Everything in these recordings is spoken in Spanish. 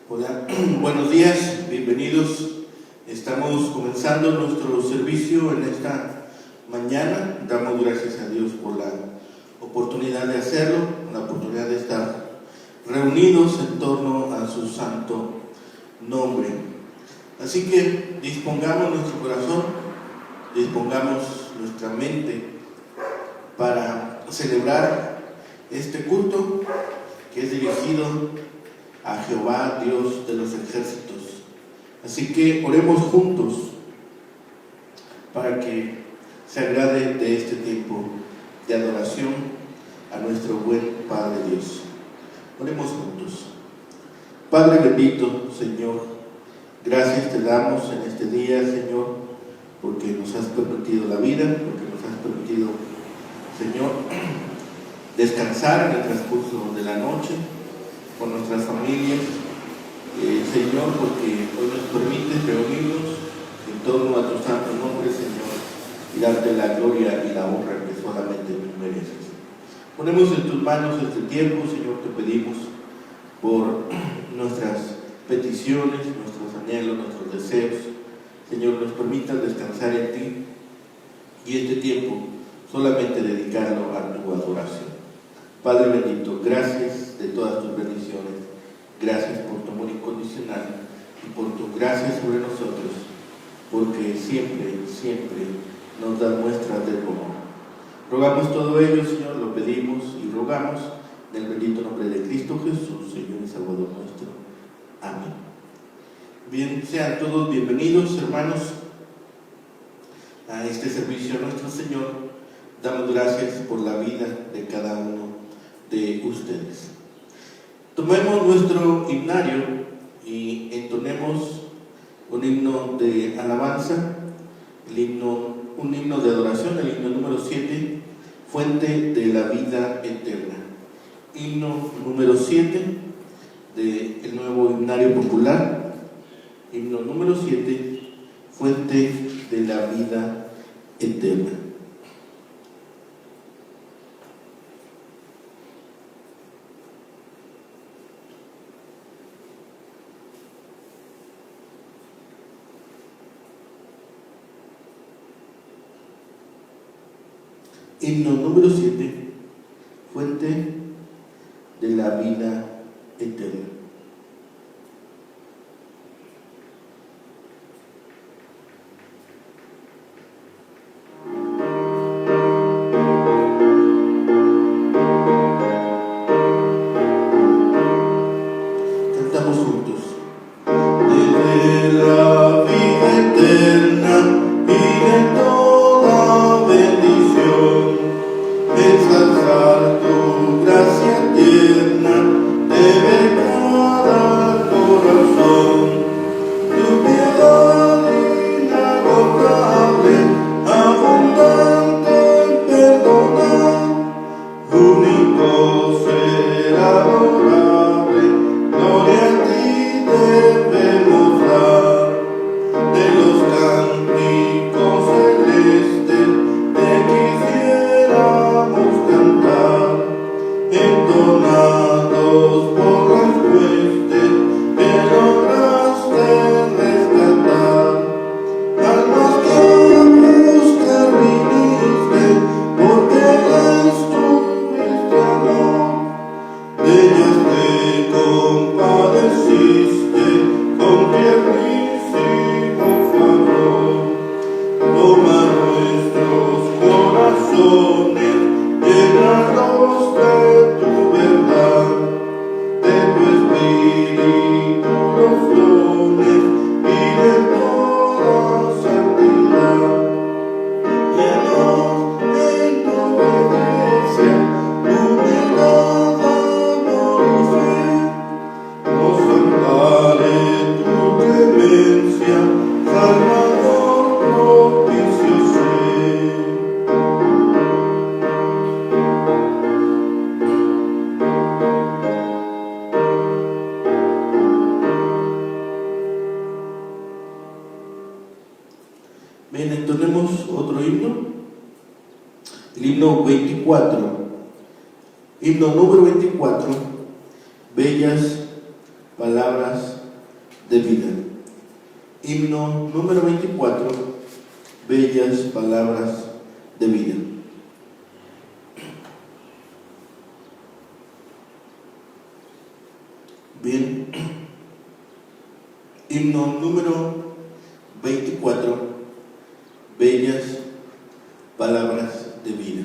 Hola, buenos días, bienvenidos. Estamos comenzando nuestro servicio en esta mañana. Damos gracias a Dios por la oportunidad de hacerlo, la oportunidad de estar reunidos en torno a su santo nombre. Así que dispongamos nuestro corazón, dispongamos nuestra mente para celebrar este culto que es dirigido a Jehová, Dios de los ejércitos. Así que oremos juntos para que se agrade de este tiempo de adoración a nuestro buen Padre Dios. Oremos juntos. Padre bendito, Señor, gracias te damos en este día, Señor, porque nos has permitido la vida, porque nos has permitido, Señor, descansar en el transcurso de la noche con nuestras familias, Señor, porque hoy nos permites reunirnos en torno a tu santo nombre, Señor, y darte la gloria y la honra que solamente tú mereces. Ponemos en tus manos este tiempo, Señor, te pedimos por nuestras peticiones, nuestros anhelos, nuestros deseos. Señor, nos permitas descansar en ti y este tiempo solamente dedicarlo a tu adoración. Padre bendito, gracias de todas tus bendiciones, gracias por tu amor incondicional y por tu gracia sobre nosotros, porque siempre, siempre nos das muestras de tu amor. Rogamos todo ello, Señor, lo pedimos y rogamos en el bendito nombre de Cristo Jesús, Señor y Salvador nuestro. Amén. Bien, sean todos bienvenidos, hermanos, a este servicio a nuestro Señor. Damos gracias por la vida de cada uno de ustedes. Tomemos nuestro himnario y entonemos un himno de alabanza, un himno de adoración, el himno número 7, Fuente de la Vida Eterna. Himno número 7 del nuevo himnario popular, himno número 7, Fuente de la Vida Eterna. Himno número 7, Fuente de la Vida Eterna. Cantamos juntos. Desde la vida eterna y de toda bendición, ensalzar tu gracia. Bien, entonemos otro himno, el himno 24, himno número 24, bellas palabras de vida. Himno número 24, bellas palabras de vida. Bien, himno número 24, bellas palabras de vida.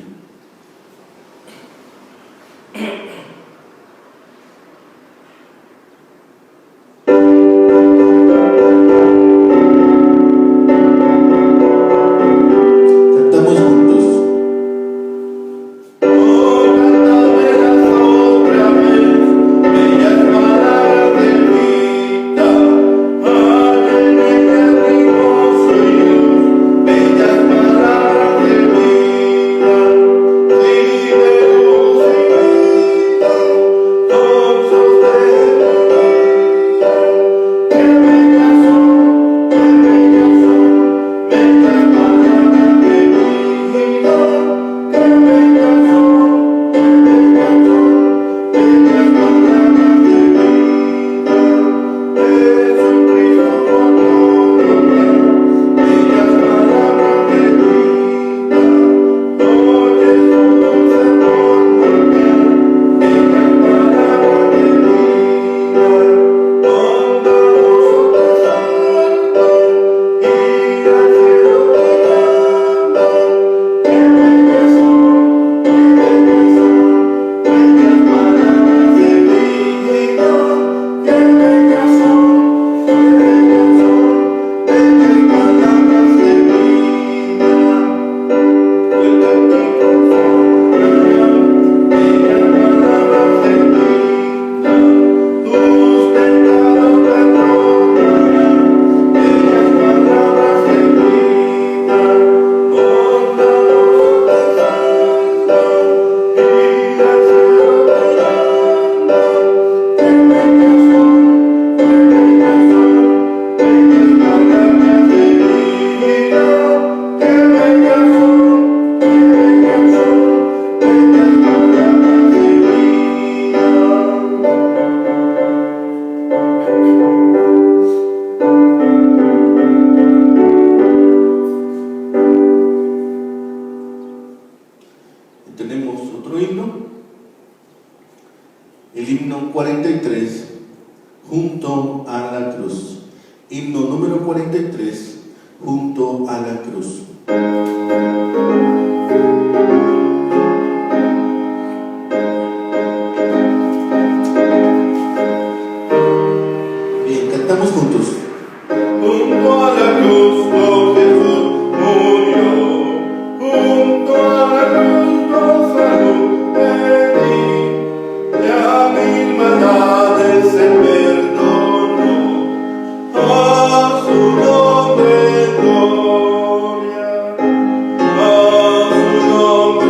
Tenemos otro himno, el himno 43, junto a la cruz. Himno número 43, junto a la cruz. Bien, cantamos juntos. Junto a la cruz, oh Jesús murió. Junto a la cruz, por salud de ti. Ya mil maldades se perdonó. A su nombre gloria. A su nombre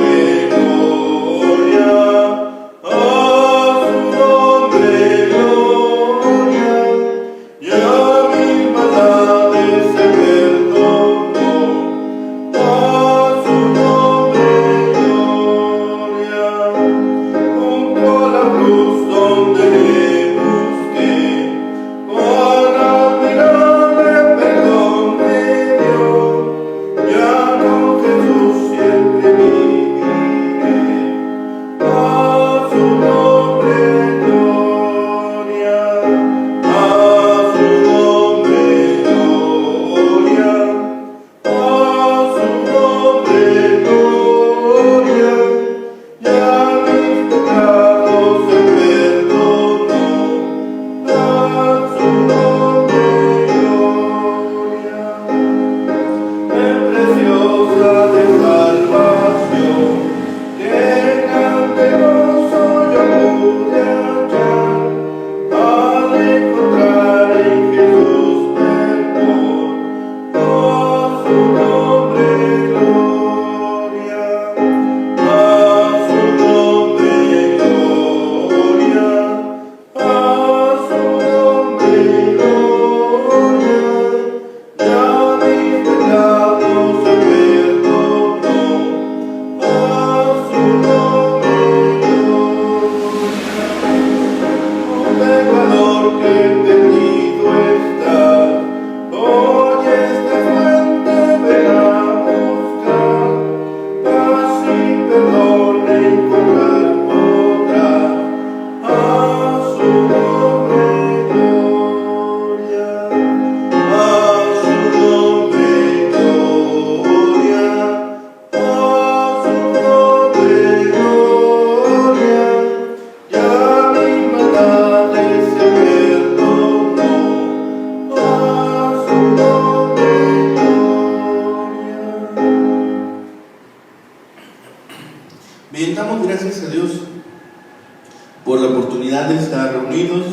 por la oportunidad de estar reunidos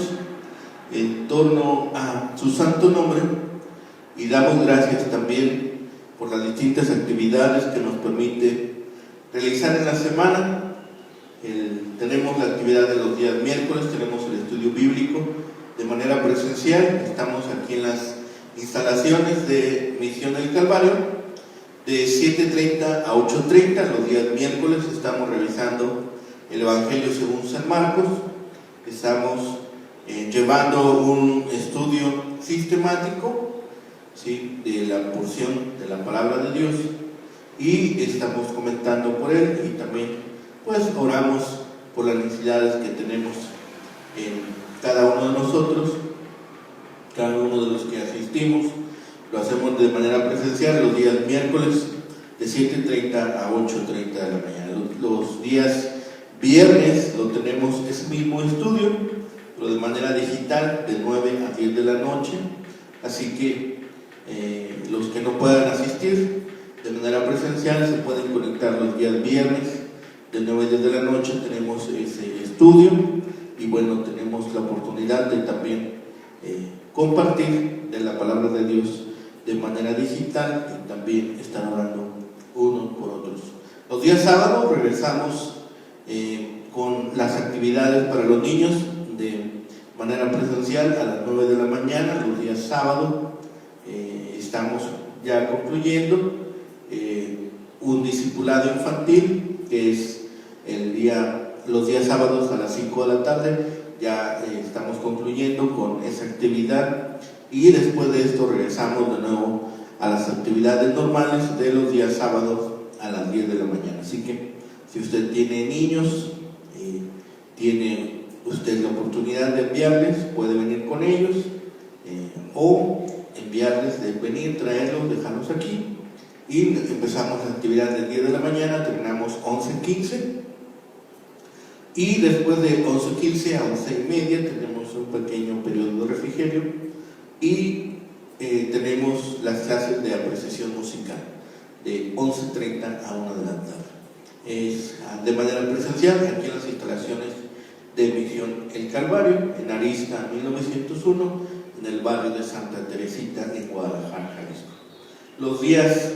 en torno a su santo nombre, y damos gracias también por las distintas actividades que nos permite realizar en la semana. Tenemos la actividad de los días miércoles, tenemos el estudio bíblico de manera presencial. Estamos aquí en las instalaciones de Misión del Calvario, de 7:30 a 8:30. Los días miércoles estamos revisando el Evangelio según San Marcos. Estamos llevando un estudio sistemático, ¿sí?, de la porción de la palabra de Dios, y estamos comentando por él, y también pues oramos por las necesidades que tenemos en cada uno de nosotros, cada uno de los que asistimos. Lo hacemos de manera presencial los días miércoles de 7:30 a 8:30 de la mañana. Los días viernes lo tenemos ese mismo estudio, pero de manera digital, de 9 a 10 de la noche. Así que los que no puedan asistir de manera presencial se pueden conectar los días viernes de 9 a 10 de la noche. Tenemos ese estudio, y bueno, tenemos la oportunidad de también compartir de la palabra de Dios de manera digital, y también estar orando unos por otros. Los días sábados regresamos con las actividades para los niños de manera presencial a las 9 de la mañana. Los días sábados estamos ya concluyendo un discipulado infantil, que es los días sábados a las 5 de la tarde. Ya estamos concluyendo con esa actividad, y después de esto regresamos de nuevo a las actividades normales de los días sábados a las 10 de la mañana. Así que si usted tiene niños, tiene usted la oportunidad de enviarles, puede venir con ellos, o enviarles, de venir, traerlos, dejarlos aquí, y empezamos la actividad de 10 de la mañana, terminamos 11:15, y después de 11:15 a 11:30 tenemos un pequeño periodo de refrigerio, y tenemos las clases de apreciación musical de 11:30 a 1 de la tarde. Es de manera presencial aquí en las instalaciones de Misión El Calvario, en Arista 1901, en el barrio de Santa Teresita, en Guadalajara, Jalisco. Los días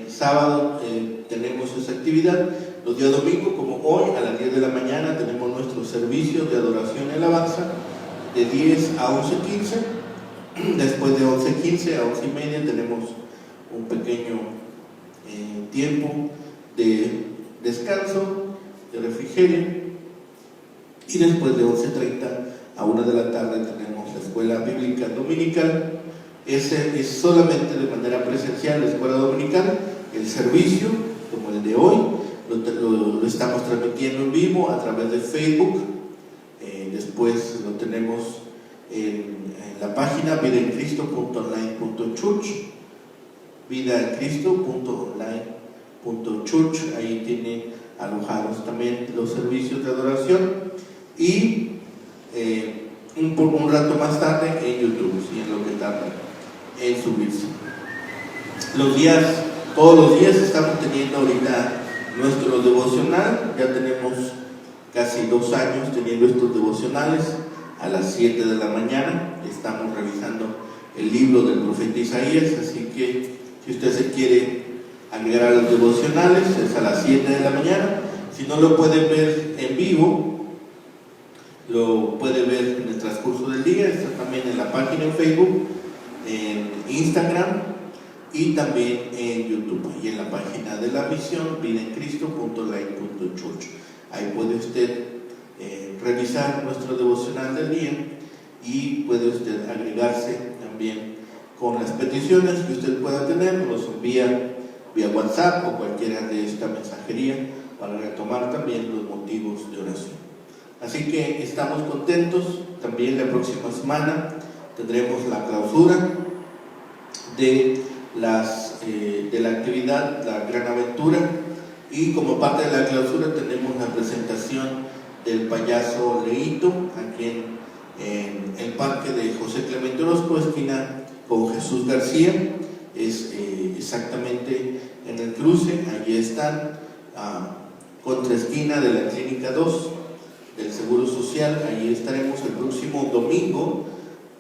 sábado tenemos esa actividad. Los días domingo, como hoy, a las 10 de la mañana tenemos nuestro servicio de adoración y alabanza de 10 a 11:15. Después de 11:15 a 11:30 tenemos un pequeño tiempo de descanso, de refrigerio, y después de 11:30 a 1 de la tarde tenemos la escuela bíblica dominical. Ese es solamente de manera presencial, la escuela dominical. El servicio, como el de hoy, lo estamos transmitiendo en vivo a través de Facebook. Después lo tenemos en la página vidaencristo.online.church, vidaencristo.online.church. Ahí tiene alojados también los servicios de adoración, y un rato más tarde en YouTube, ¿sí?, en lo que tarda en subirse. Todos los días estamos teniendo ahorita nuestro devocional. Ya tenemos casi 2 años teniendo estos devocionales a las 7 de la mañana. Estamos revisando el libro del profeta Isaías, así que si usted se quiere agregar a los devocionales, es a las 7 de la mañana. Si no lo puede ver en vivo, lo puede ver en el transcurso del día. Está también en la página en Facebook, en Instagram, y también en YouTube, y en la página de la misión vidaencristo.online.church. Ahí puede usted revisar nuestro devocional del día, y puede usted agregarse también con las peticiones que usted pueda tener. Nos envía vía WhatsApp o cualquiera de esta mensajería para retomar también los motivos de oración. Así que estamos contentos. También la próxima semana tendremos la clausura de la actividad La Gran Aventura, y como parte de la clausura tenemos la presentación del payaso Leito aquí en el parque de José Clemente Orozco, esquina con Jesús García. Es exactamente en el cruce, allí están, contra esquina de la Clínica 2, del Seguro Social. Ahí estaremos el próximo domingo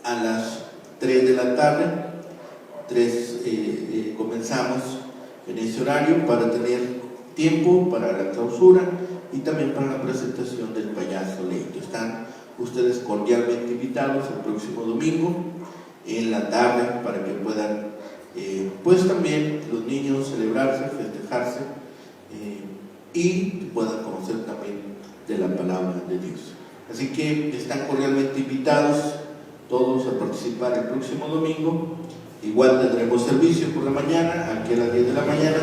a las 3 de la tarde. Comenzamos en ese horario para tener tiempo para la clausura y también para la presentación del payaso Leito. Están ustedes cordialmente invitados el próximo domingo en la tarde para que puedan, pues también los niños celebrarse, festejarse y puedan conocer también de la palabra de Dios. Así que están cordialmente invitados todos a participar el próximo domingo. Igual tendremos servicio por la mañana, aquí a las 10 de la mañana,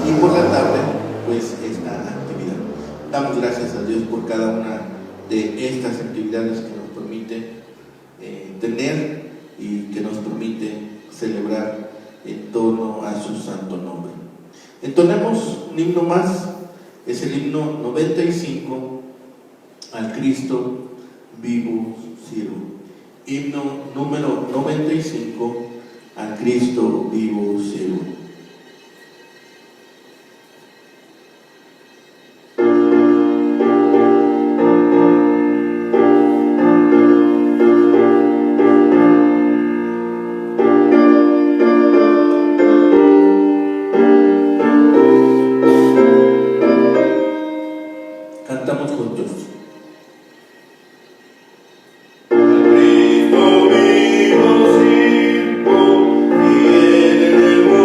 y por la tarde, pues esta actividad. Damos gracias a Dios por cada una de estas actividades que nos permite tener y que nos permite celebrar en torno a su santo nombre. Entonemos un himno más, es el himno 95, al Cristo vivo sirvo. Himno número 95, al Cristo vivo sirvo. Cantamos juntos. Cristo vivo sirvo, y en el mundo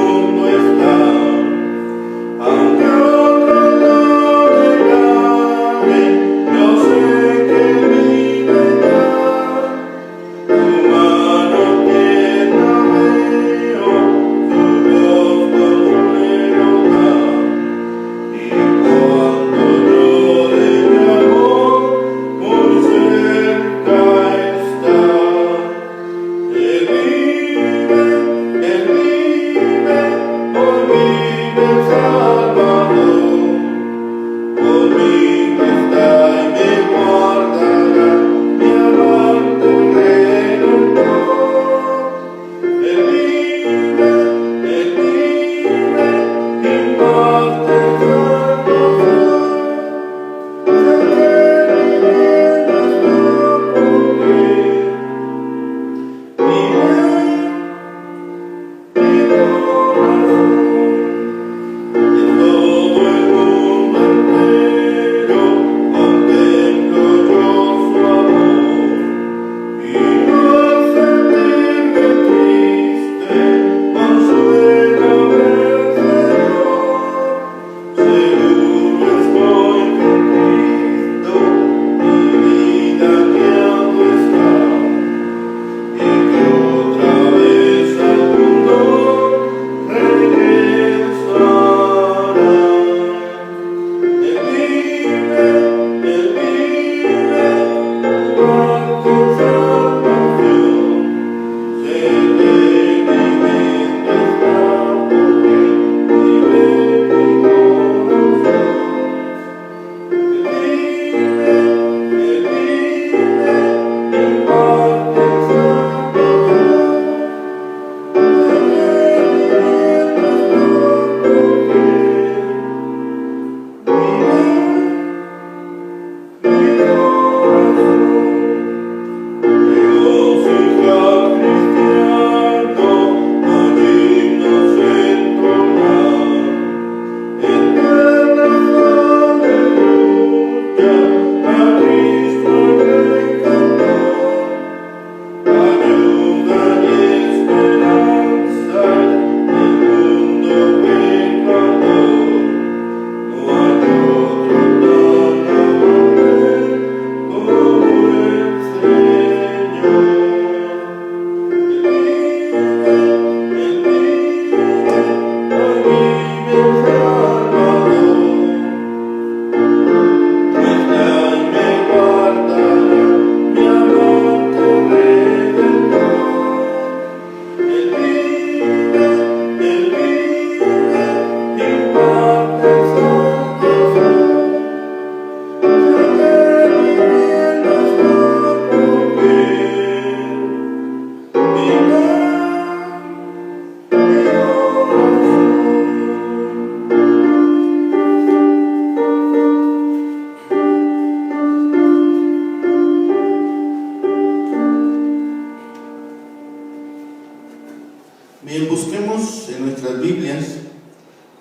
nuestras Biblias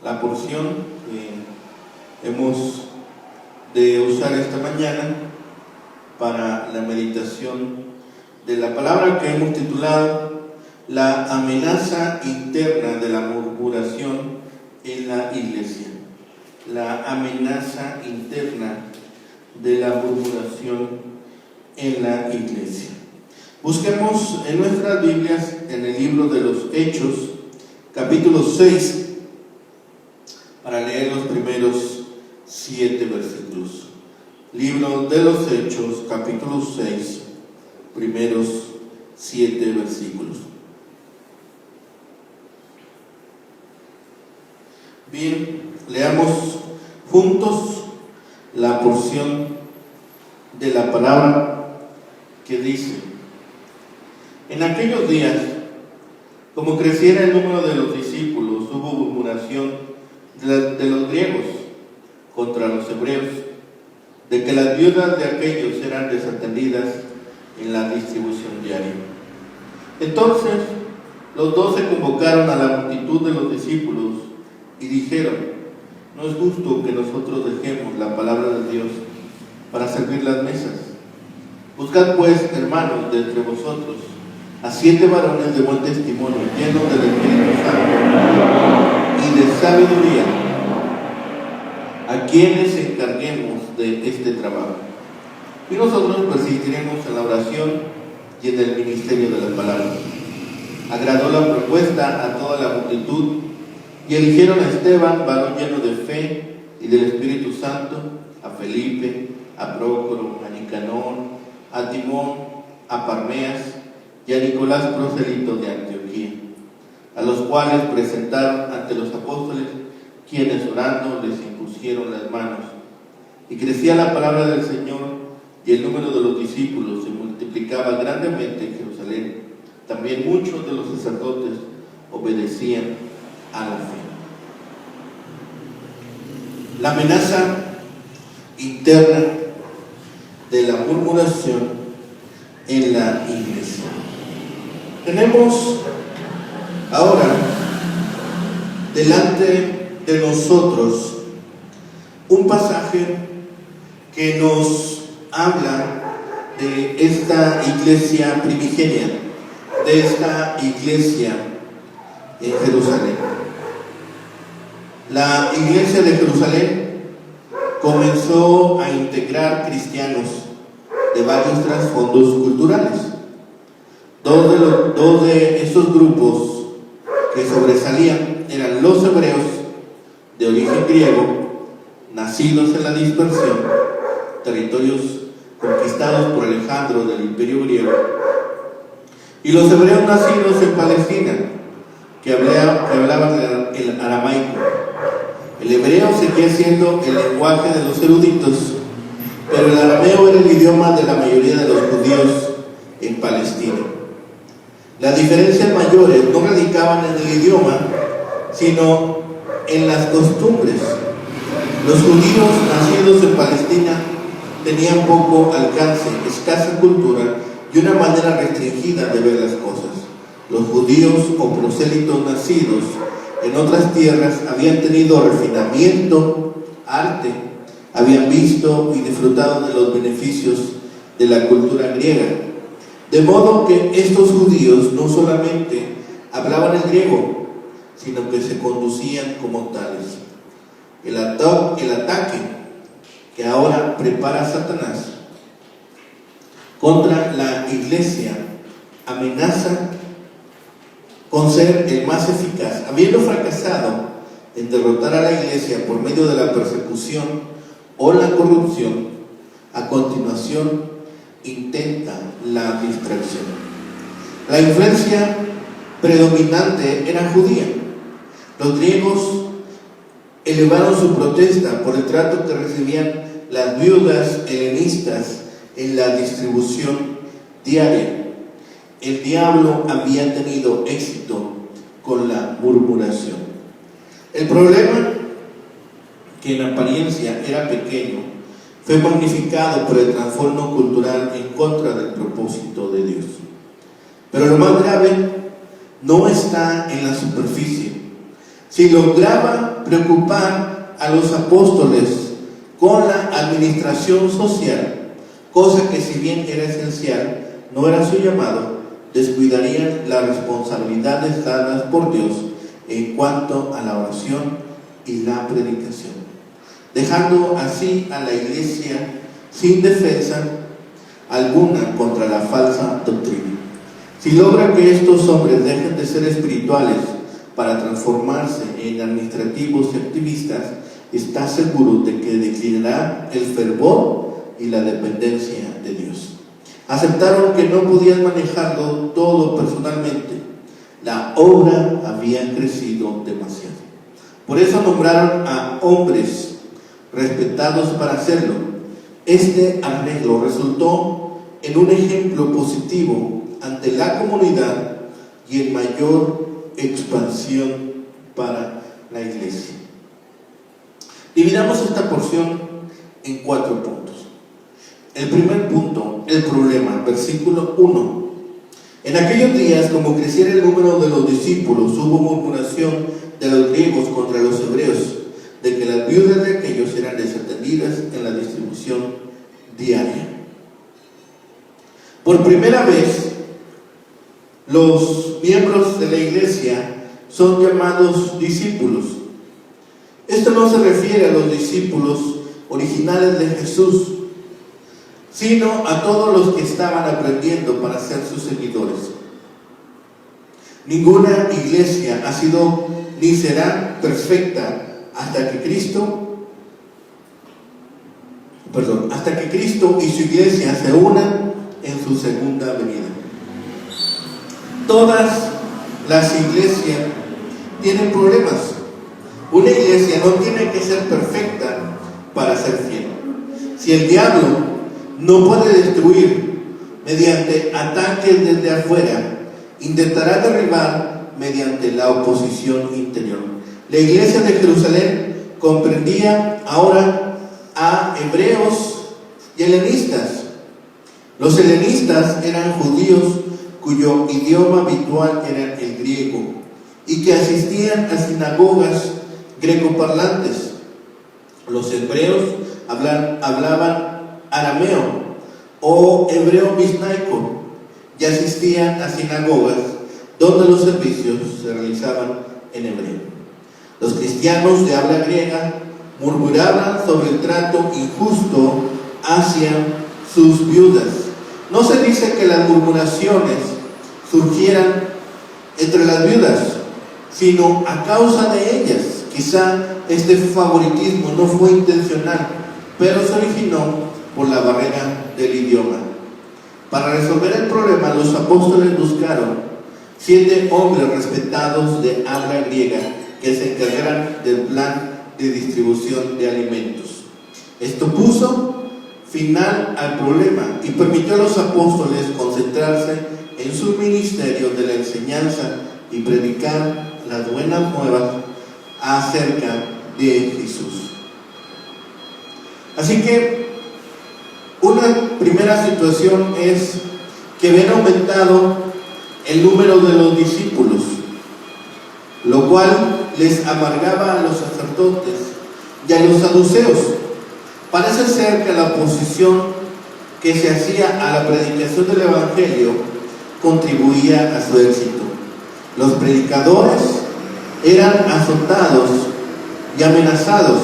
la porción que hemos de usar esta mañana para la meditación de la palabra que hemos titulado La amenaza interna de la murmuración en la iglesia. La amenaza interna de la murmuración en la iglesia. Busquemos en nuestras Biblias en el libro de los Hechos, capítulo 6, para leer los primeros 7 versículos. Libro de los Hechos, capítulo 6, primeros 7 versículos. Bien, leamos juntos la porción de la palabra que dice: En aquellos días, como creciera el número de los discípulos, hubo murmuración de los griegos contra los hebreos, de que las viudas de aquellos eran desatendidas en la distribución diaria. Entonces los 12 convocaron a la multitud de los discípulos y dijeron: no es justo que nosotros dejemos la palabra de Dios para servir las mesas. Buscad pues, hermanos, de entre vosotros a 7 varones de buen testimonio, llenos del Espíritu Santo y de sabiduría, a quienes encarguemos de este trabajo. Y nosotros persistiremos en la oración y en el ministerio de la palabra. Agradó la propuesta a toda la multitud, y eligieron a Esteban, varón lleno de fe y del Espíritu Santo, a Felipe, a Prócoro, a Nicanor, a Timón, a Parmeas y a Nicolás, prosélito de Antioquía, a los cuales presentaron ante los apóstoles, quienes orando les impusieron las manos. Y crecía la palabra del Señor, y el número de los discípulos se multiplicaba grandemente en Jerusalén. También muchos de los sacerdotes obedecían a la fe. La amenaza interna de la murmuración en la iglesia. Tenemos ahora delante de nosotros un pasaje que nos habla de esta iglesia primigenia, de esta iglesia en Jerusalén. La iglesia de Jerusalén comenzó a integrar cristianos de varios trasfondos culturales. Dos de estos grupos que sobresalían eran los hebreos de origen griego, nacidos en la dispersión, territorios conquistados por Alejandro del Imperio griego, y los hebreos nacidos en Palestina, que hablaban el aramaico. El hebreo seguía siendo el lenguaje de los eruditos, pero el arameo era el idioma de la mayoría de los judíos en Palestina. Las diferencias mayores no radicaban en el idioma, sino en las costumbres. Los judíos nacidos en Palestina tenían poco alcance, escasa cultura y una manera restringida de ver las cosas. Los judíos o prosélitos nacidos en otras tierras habían tenido refinamiento, arte, habían visto y disfrutado de los beneficios de la cultura griega. De modo que estos judíos no solamente hablaban el griego, sino que se conducían como tales. El ataque que ahora prepara Satanás contra la iglesia amenaza con ser el más eficaz. Habiendo fracasado en derrotar a la iglesia por medio de la persecución o la corrupción, a continuación intenta la distracción. La influencia predominante era judía. Los griegos elevaron su protesta por el trato que recibían las viudas helenistas en la distribución diaria. El diablo había tenido éxito con la murmuración. El problema, que en apariencia era pequeño, fue magnificado por el trastorno cultural en contra del propósito de Dios. Pero lo más grave no está en la superficie, si lograba preocupar a los apóstoles con la administración social, cosa que si bien era esencial, no era su llamado, descuidarían las responsabilidades dadas por Dios en cuanto a la oración y la predicación, dejando así a la iglesia sin defensa alguna contra la falsa doctrina. Si logra que estos hombres dejen de ser espirituales para transformarse en administrativos y activistas, está seguro de que declinará el fervor y la dependencia de Dios. Aceptaron que no podían manejarlo todo personalmente. La obra había crecido demasiado. Por eso nombraron a hombres respetados para hacerlo. Este arreglo resultó en un ejemplo positivo ante la comunidad y en mayor expansión para la iglesia. Dividamos esta porción en 4 puntos. El primer punto, el problema, versículo 1. En aquellos días, como creciera el número de los discípulos, hubo murmuración de los griegos contra los hebreos, de que las viudas de aquellos eran desatendidas en la distribución diaria. Por primera vez, los miembros de la iglesia son llamados discípulos. Esto no se refiere a los discípulos originales de Jesús, sino a todos los que estaban aprendiendo para ser sus seguidores. Ninguna iglesia ha sido ni será perfecta hasta que Cristo y su iglesia se unan en su segunda venida. Todas las iglesias tienen problemas. Una iglesia no tiene que ser perfecta para ser fiel. Si el diablo no puede destruir mediante ataques desde afuera, intentará derribar mediante la oposición interior. La iglesia de Jerusalén comprendía ahora a hebreos y helenistas. Los helenistas eran judíos cuyo idioma habitual era el griego y que asistían a sinagogas grecoparlantes. Los hebreos hablaban arameo o hebreo misnaico y asistían a sinagogas donde los servicios se realizaban en hebreo. Los cristianos de habla griega murmuraban sobre el trato injusto hacia sus viudas. No se dice que las murmuraciones surgieran entre las viudas, sino a causa de ellas. Quizá este favoritismo no fue intencional, pero se originó por la barrera del idioma. Para resolver el problema, los apóstoles buscaron 7 hombres respetados de habla griega que se encargaran del plan de distribución de alimentos. Esto puso final al problema y permitió a los apóstoles concentrarse en su ministerio de la enseñanza y predicar las buenas nuevas acerca de Jesús. Así que una primera situación es que ven aumentado el número de los discípulos, lo cual les amargaba a los sacerdotes y a los saduceos. Parece ser que la oposición que se hacía a la predicación del Evangelio contribuía a su éxito. Los predicadores eran azotados y amenazados,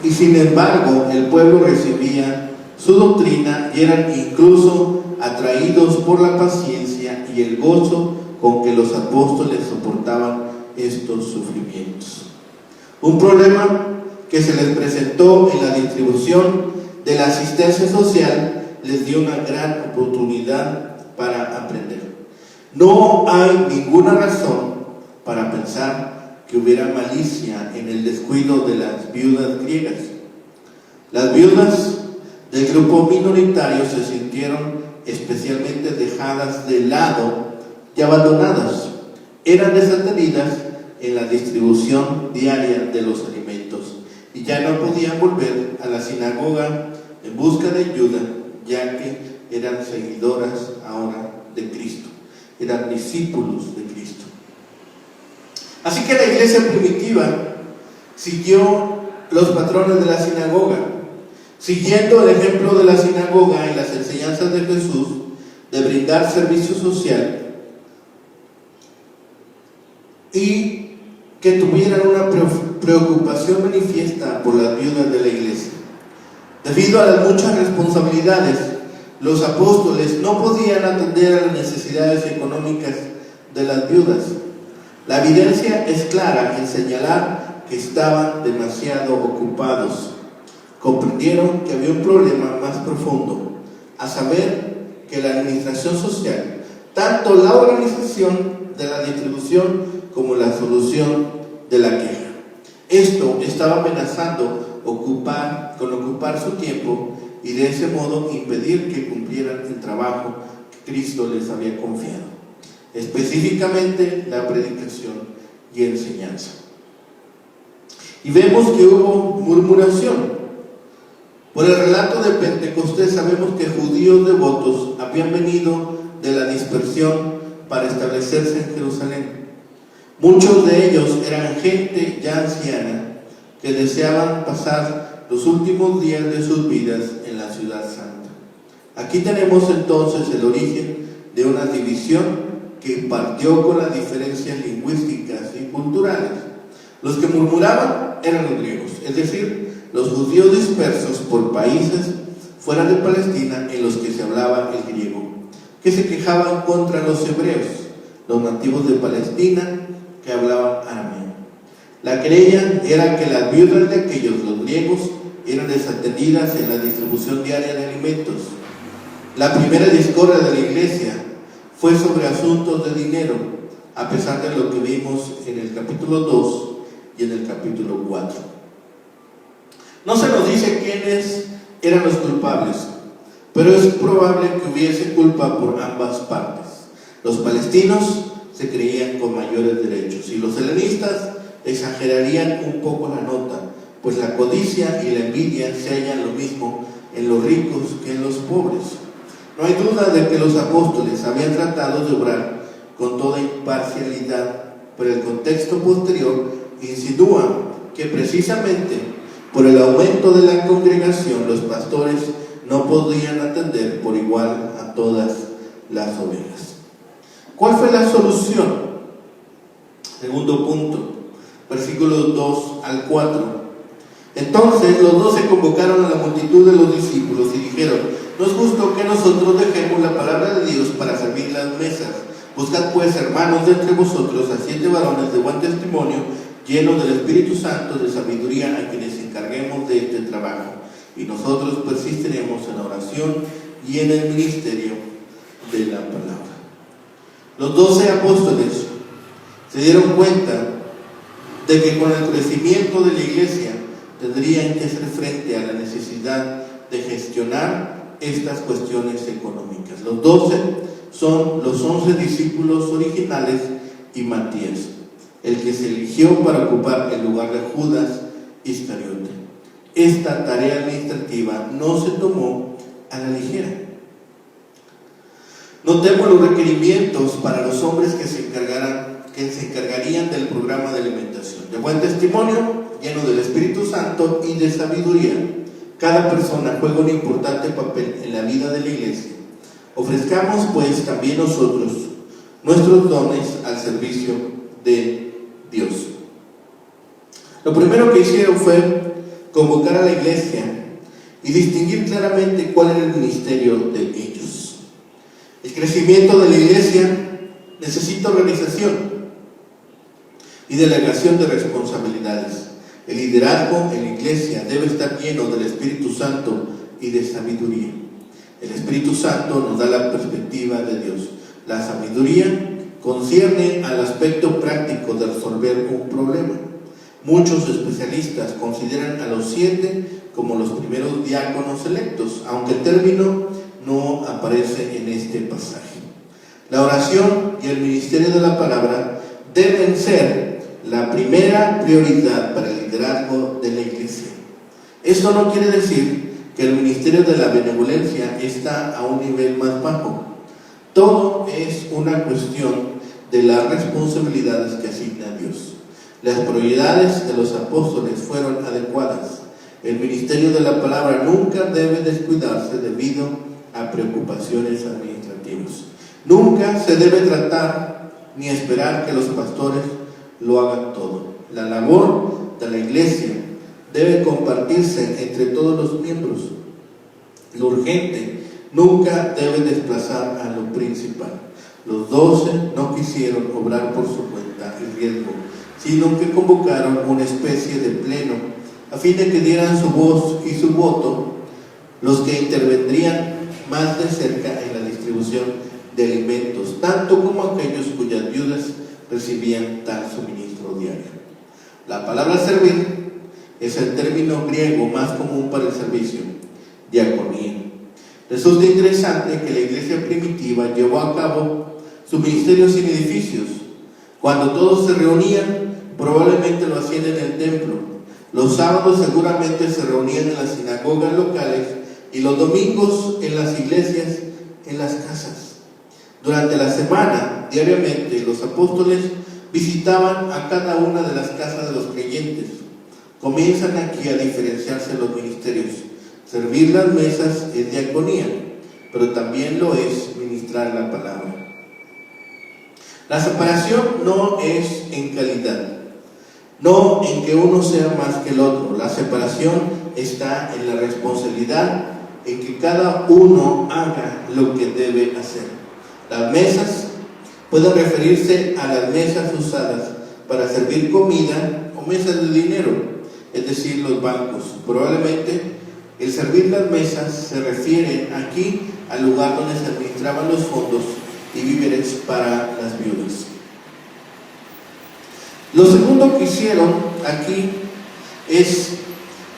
y sin embargo el pueblo recibía su doctrina y eran incluso atraídos por la paciencia y el gozo con que los apóstoles soportaban estos sufrimientos. Un problema que se les presentó en la distribución de la asistencia social les dio una gran oportunidad para aprender. No hay ninguna razón para pensar que hubiera malicia en el descuido de las viudas griegas. Las viudas del grupo minoritario se sintieron especialmente dejadas de lado y abandonadas. Eran desatendidas en la distribución diaria de los alimentos y ya no podían volver a la sinagoga en busca de ayuda, ya que eran seguidoras ahora de Cristo, eran discípulos de Cristo. Así que la iglesia primitiva siguió los patrones de la sinagoga, siguiendo el ejemplo de la sinagoga en las enseñanzas de Jesús de brindar servicio social y que tuvieran una preocupación manifiesta por las viudas de la iglesia. Debido a las muchas responsabilidades, los apóstoles no podían atender a las necesidades económicas de las viudas. La evidencia es clara en señalar que estaban demasiado ocupados. Comprendieron que había un problema más profundo, a saber que la administración social, tanto la organización de la distribución como la solución de la queja. Esto estaba amenazando con ocupar su tiempo y de ese modo impedir que cumplieran el trabajo que Cristo les había confiado, específicamente la predicación y enseñanza. Y vemos que hubo murmuración. Por el relato de Pentecostés sabemos que judíos devotos habían venido de la dispersión para establecerse en Jerusalén. Muchos de ellos eran gente ya anciana que deseaban pasar los últimos días de sus vidas en la ciudad santa. Aquí tenemos entonces el origen de una división que partió con las diferencias lingüísticas y culturales. Los que murmuraban eran los griegos, es decir, los judíos dispersos por países fuera de Palestina en los que se hablaba el griego, que se quejaban contra los hebreos, los nativos de Palestina que hablaban arameo. La querella era que las viudas de aquellos, los griegos, eran desatendidas en la distribución diaria de alimentos. La primera discordia de la iglesia fue sobre asuntos de dinero, a pesar de lo que vimos en el capítulo 2 y en el capítulo 4. No se nos dice quiénes eran los culpables, pero es probable que hubiese culpa por ambas partes. Los palestinos se creían con mayores derechos y los helenistas exagerarían un poco la nota, pues la codicia y la envidia se hallan lo mismo en los ricos que en los pobres. No hay duda de que los apóstoles habían tratado de obrar con toda imparcialidad, pero el contexto posterior insinúa que precisamente por el aumento de la congregación los pastores no podían atender por igual a todas las ovejas. ¿Cuál fue la solución? Segundo punto, versículos 2 al 4. Entonces los 12 convocaron a la multitud de los discípulos y dijeron: no es justo que nosotros dejemos la palabra de Dios para servir las mesas. Buscad pues, hermanos, de entre vosotros a 7 varones de buen testimonio, llenos del Espíritu Santo, de sabiduría, a quienes encarguemos de este trabajo, y nosotros persistiremos en la oración y en el ministerio de la palabra. Los 12 apóstoles se dieron cuenta de que con el crecimiento de la iglesia tendrían que hacer frente a la necesidad de gestionar estas cuestiones económicas. Los 12 son los 11 discípulos originales y Matías, el que se eligió para ocupar el lugar de Judas Iscariote. Esta tarea administrativa no se tomó a la ligera. Notemos los requerimientos para los hombres que se encargarían del programa de alimentación: de buen testimonio, lleno del Espíritu Santo y de sabiduría. Cada persona juega un importante papel en la vida de la iglesia. Ofrezcamos pues también nosotros nuestros dones al servicio de Dios. Lo primero que hicieron fue convocar a la iglesia y distinguir claramente cuál era el ministerio de ellos. El crecimiento de la iglesia necesita organización y delegación de responsabilidades. El liderazgo en la iglesia debe estar lleno del Espíritu Santo y de sabiduría. El Espíritu Santo nos da la perspectiva de Dios. La sabiduría concierne al aspecto práctico de resolver un problema. Muchos especialistas consideran a los 7 como los primeros diáconos electos, aunque el término no aparece en este pasaje. La oración y el ministerio de la palabra deben ser la primera prioridad para el liderazgo de la iglesia. Esto no quiere decir que el ministerio de la benevolencia está a un nivel más bajo. Todo es una cuestión de las responsabilidades que asigna Dios. Las prioridades de los apóstoles fueron adecuadas. El ministerio de la palabra nunca debe descuidarse debido a preocupaciones administrativas. Nunca se debe tratar ni esperar que los pastores lo hagan todo. La labor de la iglesia debe compartirse entre todos los miembros. Lo urgente nunca debe desplazar a lo principal. Los 12 no quisieron obrar por su cuenta y riesgo, sino que convocaron una especie de pleno a fin de que dieran su voz y su voto los que intervendrían más de cerca en la distribución de alimentos, tanto como aquellos cuyas viudas recibían tal suministro diario. La palabra servir es el término griego más común para el servicio, diaconía. Resulta interesante que la iglesia primitiva llevó a cabo su ministerio sin edificios. Cuando todos se reunían, probablemente lo hacían en el templo. Los sábados seguramente se reunían en las sinagogas locales y los domingos en las iglesias, en las casas. Durante la semana, diariamente, los apóstoles visitaban a cada una de las casas de los creyentes. Comienzan aquí a diferenciarse los ministerios. Servir las mesas es diaconía, pero también lo es ministrar la palabra. La separación no es en calidad, no en que uno sea más que el otro. La separación está en la responsabilidad, en que cada uno haga lo que debe hacer. Las mesas pueden referirse a las mesas usadas para servir comida o mesas de dinero, es decir, los bancos. Probablemente el servir las mesas se refiere aquí al lugar donde se administraban los fondos y víveres para las viudas. Lo segundo que hicieron aquí es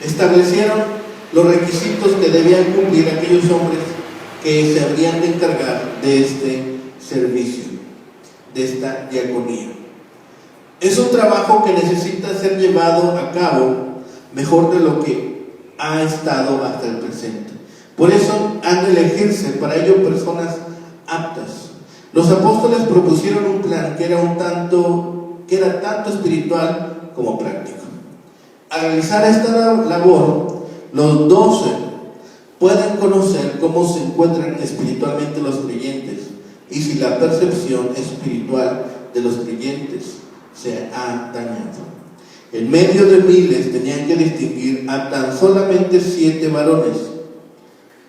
establecieron los requisitos que debían cumplir aquellos hombres que se habrían de encargar de este servicio, de esta diaconía. Es un trabajo que necesita ser llevado a cabo mejor de lo que ha estado hasta el presente. Por eso han de elegirse para ello personas aptas. Los apóstoles propusieron un plan que era tanto espiritual como práctico. Al realizar esta labor, los 12 pueden conocer cómo se encuentran espiritualmente los creyentes y si la percepción espiritual de los creyentes se ha dañado. En medio de miles tenían que distinguir a tan solamente 7 varones.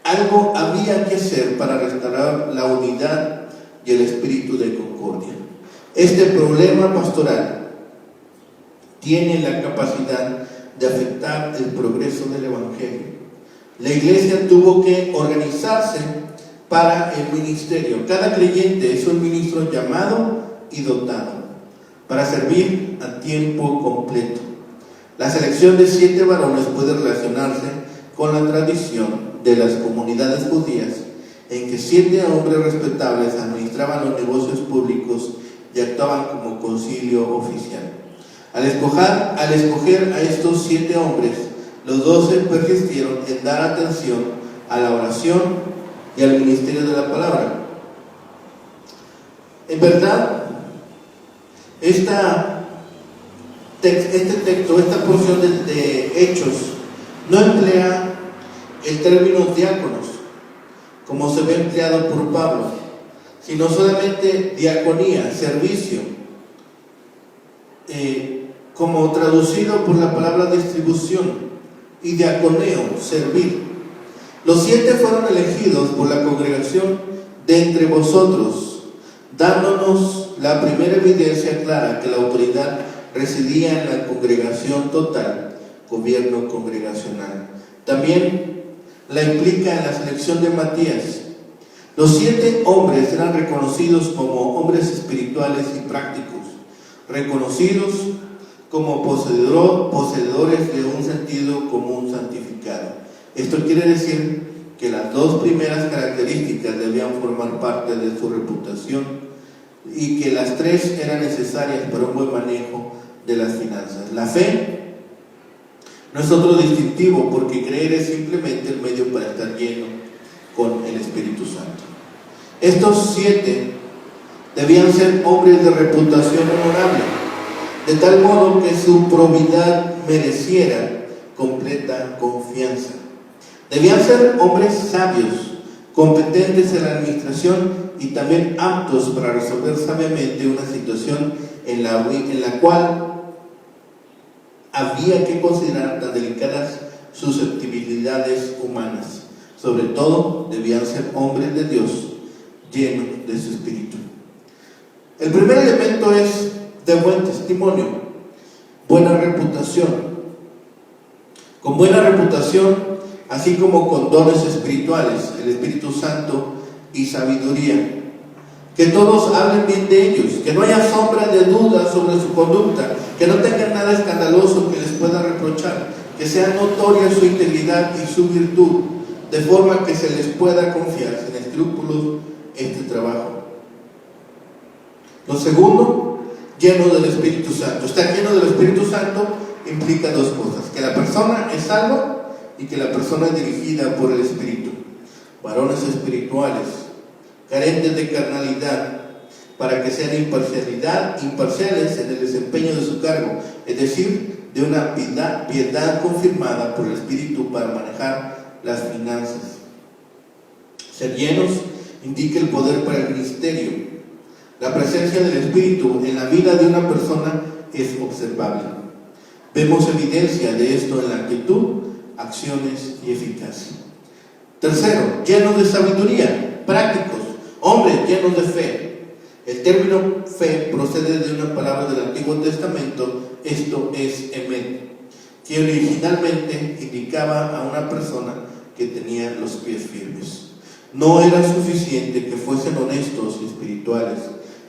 Algo había que hacer para restaurar la unidad y el espíritu de concordia. Este problema pastoral tiene la capacidad de afectar el progreso del evangelio. La iglesia tuvo que organizarse para el ministerio. Cada creyente es un ministro llamado y dotado para servir a tiempo completo. La selección de 7 varones puede relacionarse con la tradición de las comunidades judías, en que 7 hombres respetables administraban los negocios públicos y actuaban como concilio oficial. Al escoger a estos 7 hombres, los 12 persistieron en dar atención a la oración y al ministerio de la palabra. En verdad, este texto, esta porción de Hechos, no emplea el término diáconos, como se ve empleado por Pablo, sino solamente diaconía, servicio, como traducido por la palabra distribución, y diaconeo, servir. Los 7 fueron elegidos por la congregación de entre vosotros, dándonos la primera evidencia clara que la autoridad residía en la congregación total, gobierno congregacional. También la implica en la selección de Matías. Los 7 hombres eran reconocidos como hombres espirituales y prácticos, reconocidos como poseedores de un sentido común santificado. Esto quiere decir que las 2 primeras características debían formar parte de su reputación y que las 3 eran necesarias para un buen manejo de las finanzas. La fe no es otro distintivo, porque creer es simplemente el medio para estar lleno con el Espíritu Santo. Estos 7 debían ser hombres de reputación honorable. de tal modo que su probidad mereciera completa confianza. Debían ser hombres sabios, competentes en la administración y también aptos para resolver sabiamente una situación en la cual había que considerar tan delicadas susceptibilidades humanas. Sobre todo, debían ser hombres de Dios, llenos de su espíritu. El primer elemento es de buen testimonio, buena reputación. Con buena reputación, así como con dones espirituales, el Espíritu Santo y sabiduría. Que todos hablen bien de ellos, que no haya sombra de duda sobre su conducta, que no tengan nada escandaloso que les pueda reprochar, que sea notoria su integridad y su virtud, de forma que se les pueda confiar sin escrúpulos este trabajo. Lo segundo, lleno del Espíritu Santo. Estar lleno del Espíritu Santo implica dos cosas: que la persona es salva y que la persona es dirigida por el Espíritu. Varones espirituales, carentes de carnalidad, para que sean imparciales en el desempeño de su cargo, es decir, de una piedad confirmada por el Espíritu para manejar las finanzas. Ser llenos indica el poder para el ministerio. La presencia del Espíritu en la vida de una persona es observable. Vemos evidencia de esto en la actitud, acciones y eficacia. Tercero, llenos de sabiduría, prácticos, hombres llenos de fe. El término fe procede de una palabra del Antiguo Testamento, esto es emet, que originalmente indicaba a una persona que tenía los pies firmes. No era suficiente que fuesen honestos y espirituales,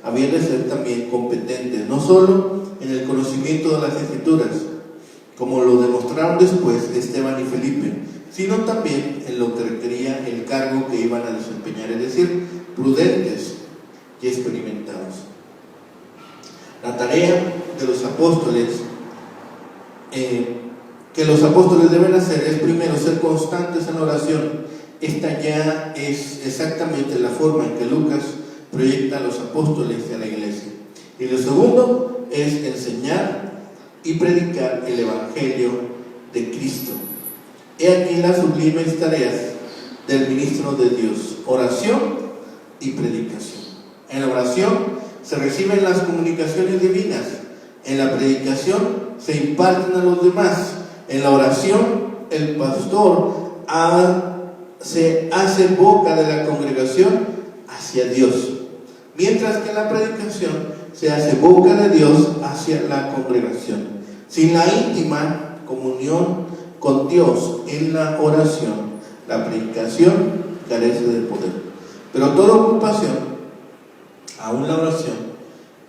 habían de ser también competentes, no solo en el conocimiento de las Escrituras, como lo demostraron después Esteban y Felipe, sino también en lo que requería el cargo que iban a desempeñar, es decir, prudentes y experimentados. La tarea de los apóstoles, que los apóstoles deben hacer, es primero ser constantes en la oración. Esta ya es exactamente la forma en que Lucas proyecta a los apóstoles y a la iglesia. Y lo segundo es enseñar y predicar el Evangelio de Cristo. He aquí las sublimes tareas del ministro de Dios: oración y predicación. En la oración se reciben las comunicaciones divinas, en la predicación se imparten a los demás, en la oración el pastor se hace boca de la congregación hacia Dios, mientras que en la predicación se hace boca de Dios hacia la congregación. Sin la íntima comunión con Dios en la oración, la predicación carece de poder. Pero toda ocupación, aún la oración,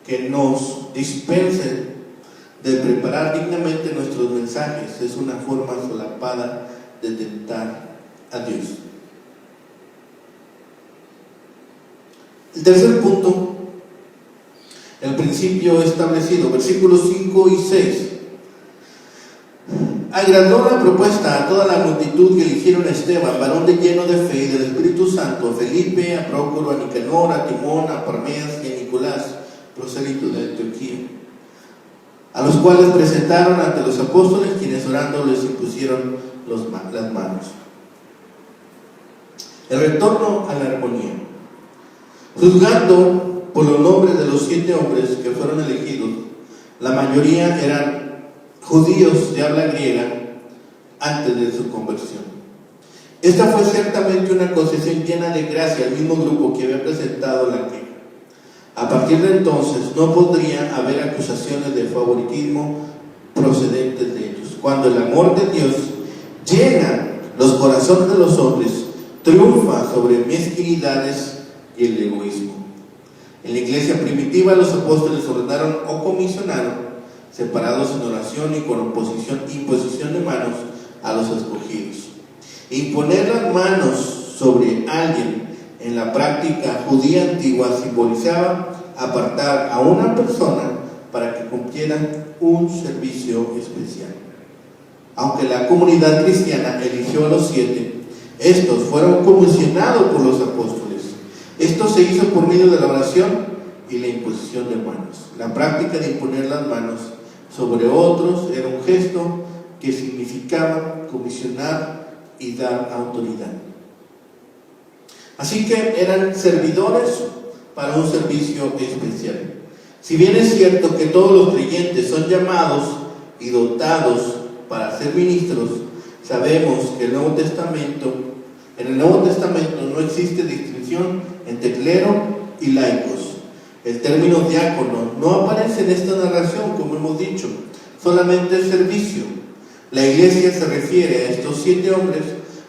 que nos dispense de preparar dignamente nuestros mensajes, es una forma solapada de tentar a Dios. El tercer punto, el principio establecido, versículos 5 y 6. Agradó la propuesta a toda la multitud que eligieron a Esteban, varón lleno de fe y del Espíritu Santo, a Felipe, a Prócoro, a Nicanor, a Timón, a Parmenas y a Nicolás, prosélito de Antioquía, a los cuales presentaron ante los apóstoles, quienes orando les impusieron las manos. El retorno a la armonía. Juzgando por los nombres de los 7 hombres que fueron elegidos, la mayoría eran judíos de habla griega antes de su conversión. Esta fue ciertamente una concesión llena de gracia al mismo grupo que había presentado la queja. A partir de entonces no podría haber acusaciones de favoritismo procedentes de ellos. Cuando el amor de Dios llena los corazones de los hombres, triunfa sobre mezquinidades y el egoísmo. En la iglesia primitiva, los apóstoles ordenaron o comisionaron, separados en oración y con imposición de manos a los escogidos. Imponer las manos sobre alguien en la práctica judía antigua simbolizaba apartar a una persona para que cumpliera un servicio especial. Aunque la comunidad cristiana eligió a los 7, estos fueron comisionados por los apóstoles. Esto se hizo por medio de la oración y la imposición de manos. La práctica de imponer las manos sobre otros era un gesto que significaba comisionar y dar autoridad. Así que eran servidores para un servicio especial. Si bien es cierto que todos los creyentes son llamados y dotados para ser ministros, sabemos que en el Nuevo Testamento no existe distinción entre clero y laicos. El término diácono no aparece en esta narración, como hemos dicho, solamente es servicio. La iglesia se refiere a estos 7 hombres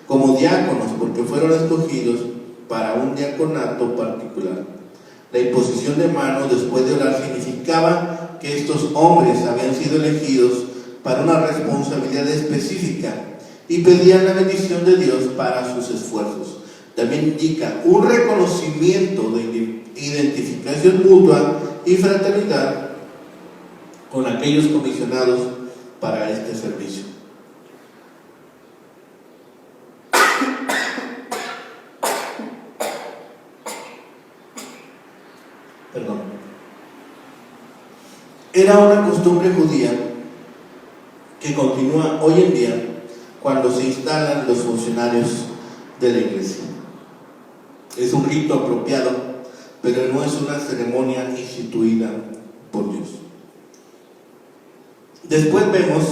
como diáconos porque fueron escogidos para un diaconato particular. La imposición de manos después de orar significaba que estos hombres habían sido elegidos para una responsabilidad específica y pedían la bendición de Dios para sus esfuerzos. También indica un reconocimiento de identificación mutua y fraternidad con aquellos comisionados para este servicio. Era una costumbre judía que continúa hoy en día cuando se instalan los funcionarios de la iglesia. Es un rito apropiado, pero no es una ceremonia instituida por Dios. Después vemos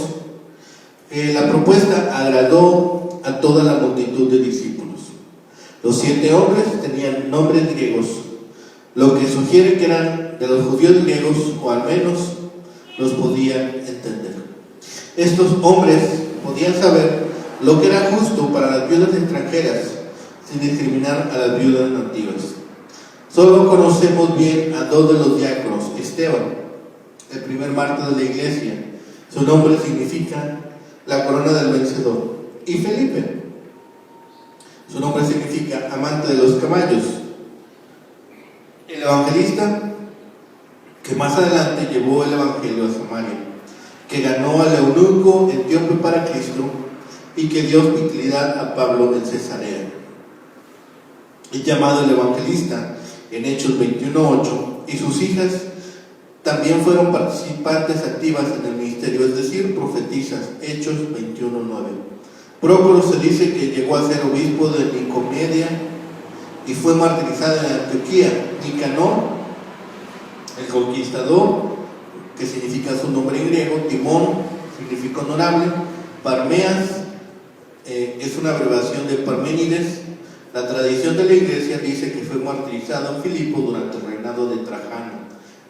que la propuesta agradó a toda la multitud de discípulos. Los 7 hombres tenían nombres griegos, lo que sugiere que eran de los judíos griegos, o al menos los podían entender. Estos hombres podían saber lo que era justo para las viudas extranjeras, sin discriminar a las viudas nativas. Solo conocemos bien a 2 de los diáconos: Esteban, el primer mártir de la iglesia, su nombre significa la corona del vencedor, y Felipe, su nombre significa amante de los caballos. El evangelista que más adelante llevó el evangelio a Samaria, que ganó al eunuco etíope para Cristo y que dio hospitalidad a Pablo en Cesarea. Es llamado el evangelista en Hechos 21:8, y sus hijas también fueron participantes activas en el ministerio, es decir, profetizas. Hechos 21:9. Prócoro se dice que llegó a ser obispo de Nicomedia y fue martirizado en Antioquía. Nicanor, el conquistador, que significa su nombre en griego, Timón, significa honorable. Parmeas es una abreviación de Parménides. La tradición de la iglesia dice que fue martirizado en Filipo durante el reinado de Trajano.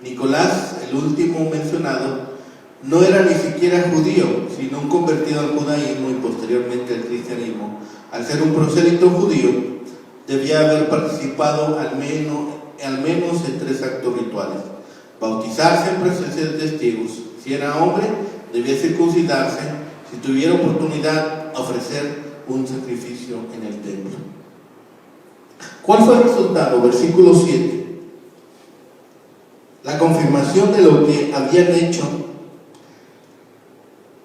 Nicolás, el último mencionado, no era ni siquiera judío, sino un convertido al judaísmo y posteriormente al cristianismo. Al ser un prosélito judío, debía haber participado al menos en 3 actos rituales: bautizarse en presencia de testigos, si era hombre, debía circuncidarse, si tuviera oportunidad, ofrecer un sacrificio en el templo. ¿Cuál fue el resultado? Versículo 7. La confirmación de lo que habían hecho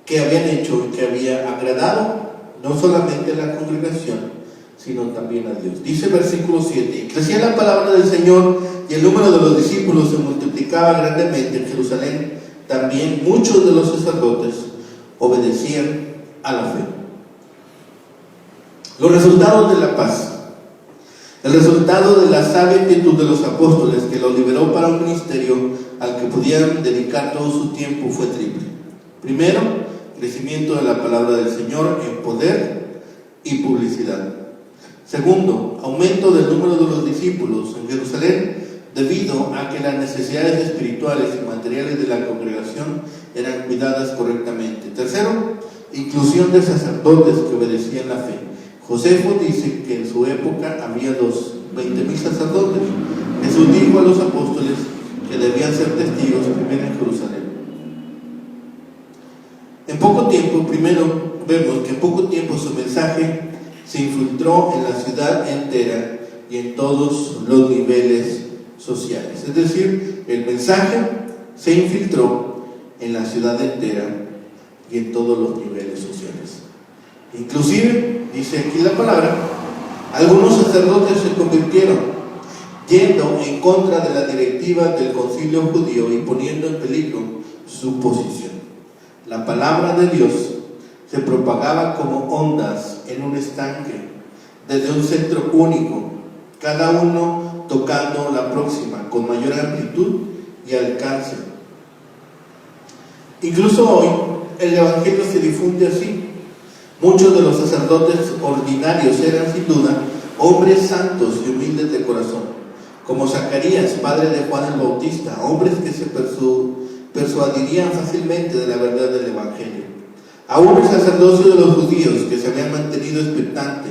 y que había agradado no solamente a la congregación, sino también a Dios. Dice versículo 7: y crecía la palabra del Señor y el número de los discípulos se multiplicaba grandemente en Jerusalén. También muchos de los sacerdotes obedecían a la fe. Los resultados de la paz. El resultado de la sabia actitud de los apóstoles, que los liberó para un ministerio al que podían dedicar todo su tiempo, fue triple. Primero, crecimiento de la palabra del Señor en poder y publicidad. Segundo, aumento del número de los discípulos en Jerusalén debido a que las necesidades espirituales y materiales de la congregación eran cuidadas correctamente. Tercero, inclusión de sacerdotes que obedecían la fe. Josefo dice que en su época había 20,000 sacerdotes. Jesús dijo a los apóstoles que debían ser testigos primero en Jerusalén. Vemos que en poco tiempo su mensaje se infiltró en la ciudad entera y en todos los niveles sociales. Es decir, el mensaje se infiltró en la ciudad entera y en todos los niveles sociales. Inclusive, dice aquí la palabra, algunos sacerdotes se convirtieron, yendo en contra de la directiva del concilio judío y poniendo en peligro su posición. La palabra de Dios se propagaba como ondas en un estanque, desde un centro único, cada uno tocando la próxima con mayor amplitud y alcance. Incluso hoy el Evangelio se difunde así. Muchos de los sacerdotes ordinarios eran sin duda hombres santos y humildes de corazón, como Zacarías, padre de Juan el Bautista, hombres que se persuadirían fácilmente de la verdad del Evangelio. Aún el sacerdocio de los judíos, que se habían mantenido expectante,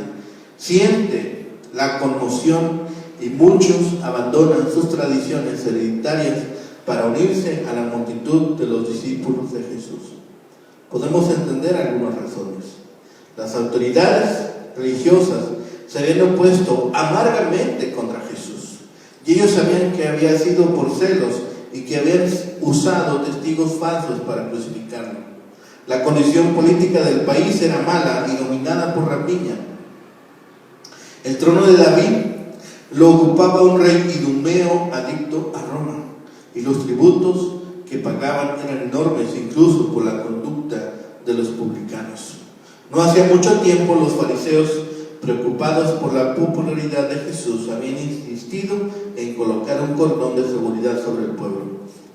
siente la conmoción y muchos abandonan sus tradiciones hereditarias para unirse a la multitud de los discípulos de Jesús. Podemos entender algunas razones. Las autoridades religiosas se habían opuesto amargamente contra Jesús, y ellos sabían que había sido por celos y que habían usado testigos falsos para crucificarlo. La condición política del país era mala y dominada por rapiña. El trono de David lo ocupaba un rey idumeo adicto a Roma, y los tributos que pagaban eran enormes, incluso por la conducta de los publicanos. No hacía mucho tiempo los fariseos, preocupados por la popularidad de Jesús, habían insistido en colocar un cordón de seguridad sobre el pueblo,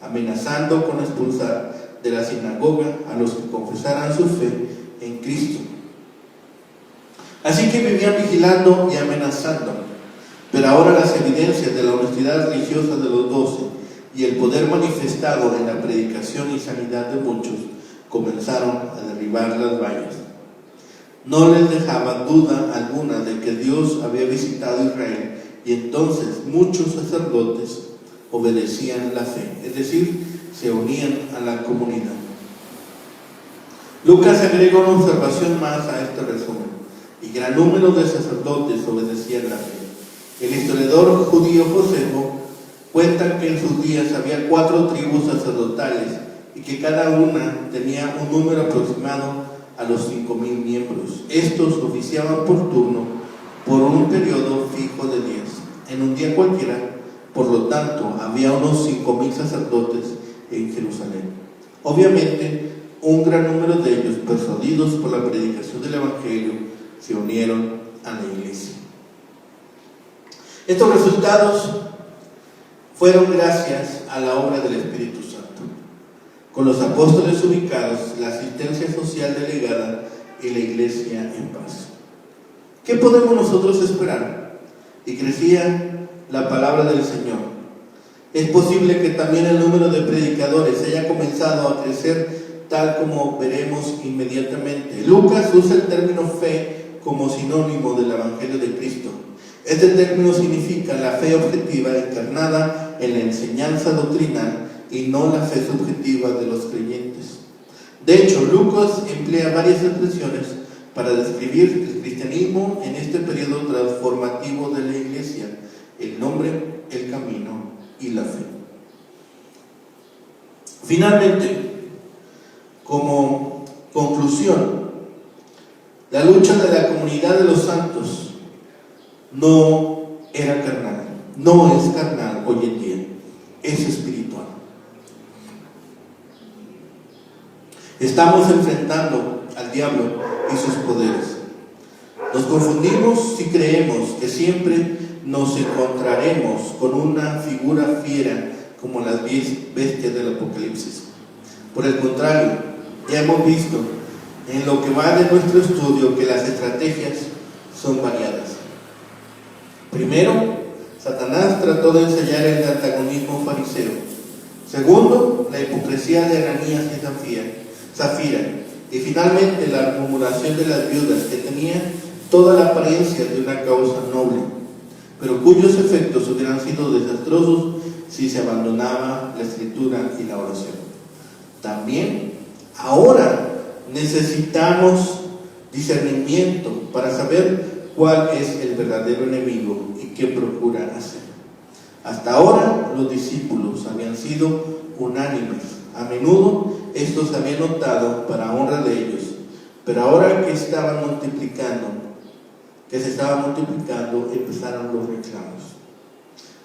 amenazando con expulsar de la sinagoga a los que confesaran su fe en Cristo. Así que vivían vigilando y amenazando. Pero ahora las evidencias de la honestidad religiosa de los 12 y el poder manifestado en la predicación y sanidad de muchos comenzaron a derribar las vallas. No les dejaba duda alguna de que Dios había visitado Israel, y entonces muchos sacerdotes obedecían la fe, es decir, se unían a la comunidad. Lucas agrega una observación más a este resumen: y gran número de sacerdotes obedecían la fe. El historiador judío Josefo cuenta que en sus días había 4 tribus sacerdotales y que cada una tenía un número aproximado a los 5,000 miembros. Estos oficiaban por turno por un periodo fijo de días, en un día cualquiera. Por lo tanto, había unos 5,000 sacerdotes en Jerusalén. Obviamente, un gran número de ellos, persuadidos por la predicación del Evangelio, se unieron a la iglesia. Estos resultados fueron gracias a la obra del Espíritu Santo. Con los apóstoles ubicados, la asistencia social delegada y la iglesia en paz. ¿Qué podemos nosotros esperar? Y crecía la palabra del Señor. Es posible que también el número de predicadores haya comenzado a crecer, tal como veremos inmediatamente. Lucas usa el término fe como sinónimo del Evangelio de Cristo. Este término significa la fe objetiva encarnada en la enseñanza doctrinal y no la fe subjetiva de los creyentes. De hecho, Lucas emplea varias expresiones para describir el cristianismo en este periodo transformativo de la iglesia: el nombre, el camino y la fe. Finalmente, como conclusión, la lucha de la comunidad de los santos no era carnal, no es carnal hoy en día, es espiritual. Estamos enfrentando al diablo y sus poderes. Nos confundimos si creemos que siempre nos encontraremos con una figura fiera como las bestias del Apocalipsis. Por el contrario, ya hemos visto en lo que va de nuestro estudio que las estrategias son variadas. Primero, Satanás trató de ensayar el antagonismo fariseo. Segundo, la hipocresía de Ananías y Zafira. Y finalmente, la murmuración de las viudas, que tenían toda la apariencia de una causa noble, pero cuyos efectos hubieran sido desastrosos si se abandonaba la escritura y la oración. También, ahora necesitamos discernimiento para saber cuál es el verdadero enemigo y qué procura hacer. Hasta ahora los discípulos habían sido unánimes. A menudo estos habían optado para honra de ellos, pero ahora que se estaba multiplicando, empezaron los reclamos.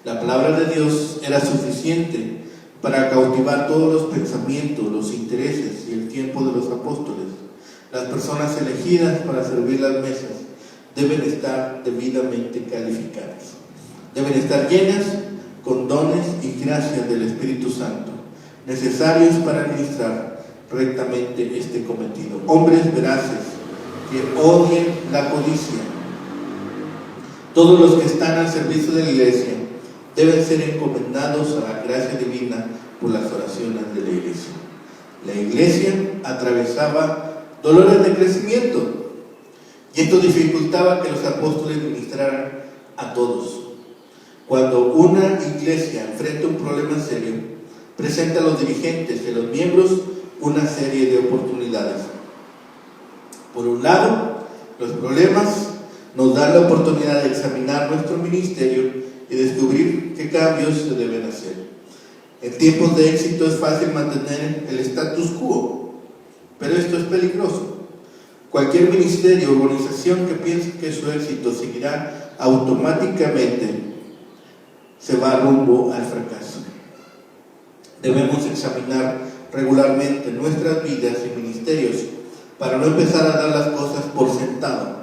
La palabra de Dios era suficiente para cautivar todos los pensamientos, los intereses y el tiempo de los apóstoles. Las personas elegidas para servir las mesas deben estar debidamente calificadas. Deben estar llenas con dones y gracias del Espíritu Santo, necesarios para administrar rectamente este cometido. Hombres veraces que odien la codicia. Todos los que están al servicio de la iglesia deben ser encomendados a la gracia divina por las oraciones de la iglesia. La iglesia atravesaba dolores de crecimiento y esto dificultaba que los apóstoles ministraran a todos. Cuando una iglesia enfrenta un problema serio, presenta a los dirigentes y a los miembros una serie de oportunidades. Por un lado, los problemas nos dan la oportunidad de examinar nuestro ministerio y descubrir qué cambios se deben hacer. En tiempos de éxito es fácil mantener el status quo, pero esto es peligroso. Cualquier ministerio o organización que piense que su éxito seguirá automáticamente se va rumbo al fracaso. Debemos examinar regularmente nuestras vidas y ministerios para no empezar a dar las cosas por sentado.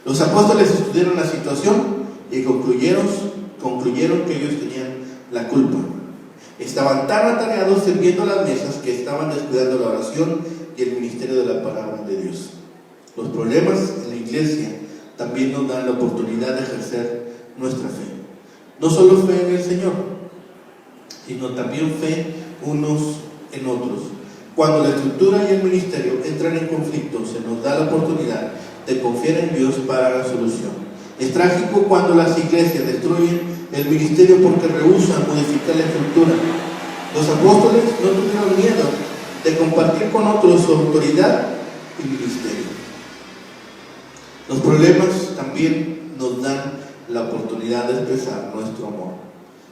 Los apóstoles estudiaron la situación y concluyeron que ellos tenían la culpa. Estaban tan atareados sirviendo las mesas que estaban descuidando la oración y el ministerio de la palabra de Dios. Los problemas en la iglesia también nos dan la oportunidad de ejercer nuestra fe. No solo fe en el Señor, sino también fe unos en otros. Cuando la estructura y el ministerio entran en conflicto, se nos da la oportunidad de confiar en Dios para la solución. Es trágico cuando las iglesias destruyen el ministerio porque rehúsan modificar la estructura. Los apóstoles no tuvieron miedo de compartir con otros su autoridad y ministerio. Los problemas también nos dan la oportunidad de expresar nuestro amor.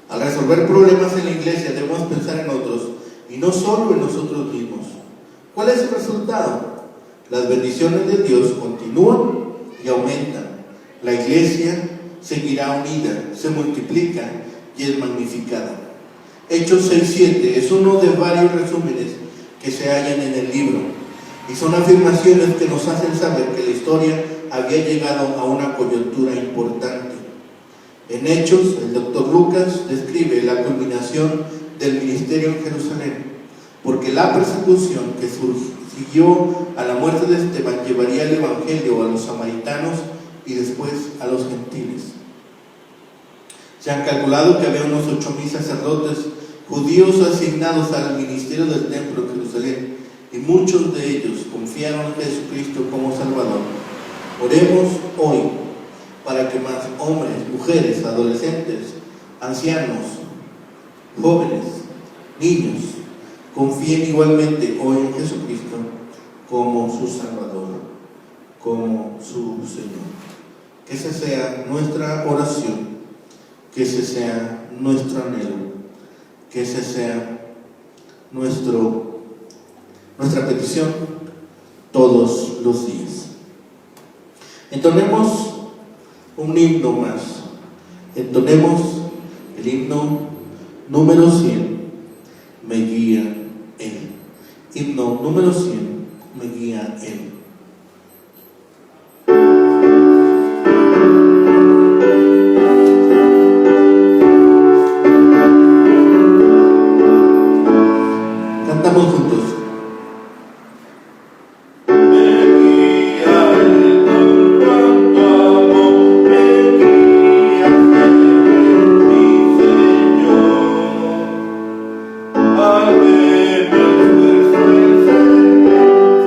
Al resolver problemas en la iglesia debemos pensar en otros y no solo en nosotros mismos. ¿Cuál es el resultado? Las bendiciones de Dios continúan y aumentan. La iglesia seguirá unida, se multiplica y es magnificada. Hechos 6:7 es uno de varios resúmenes que se hallan en el libro y son afirmaciones que nos hacen saber que la historia había llegado a una coyuntura importante. En Hechos, el doctor Lucas describe la culminación del ministerio en Jerusalén, porque la persecución que siguió a la muerte de Esteban llevaría el evangelio a los samaritanos y después a los gentiles. Se han calculado que había unos 8,000 sacerdotes judíos asignados al ministerio del templo en Jerusalén, y muchos de ellos confiaron en Jesucristo como Salvador. Oremos hoy para que más hombres, mujeres, adolescentes, ancianos, jóvenes, niños, confíen igualmente hoy en Jesucristo como su Salvador, como su Señor. Que esa sea nuestra oración, que ese sea nuestro anhelo, que ese sea nuestra petición todos los días. Entonemos un himno más. Entonemos el himno número 100, me guía Él. Himno número 100, me guía Él. Cantamos juntos. Al ver el esfuerzo del Señor,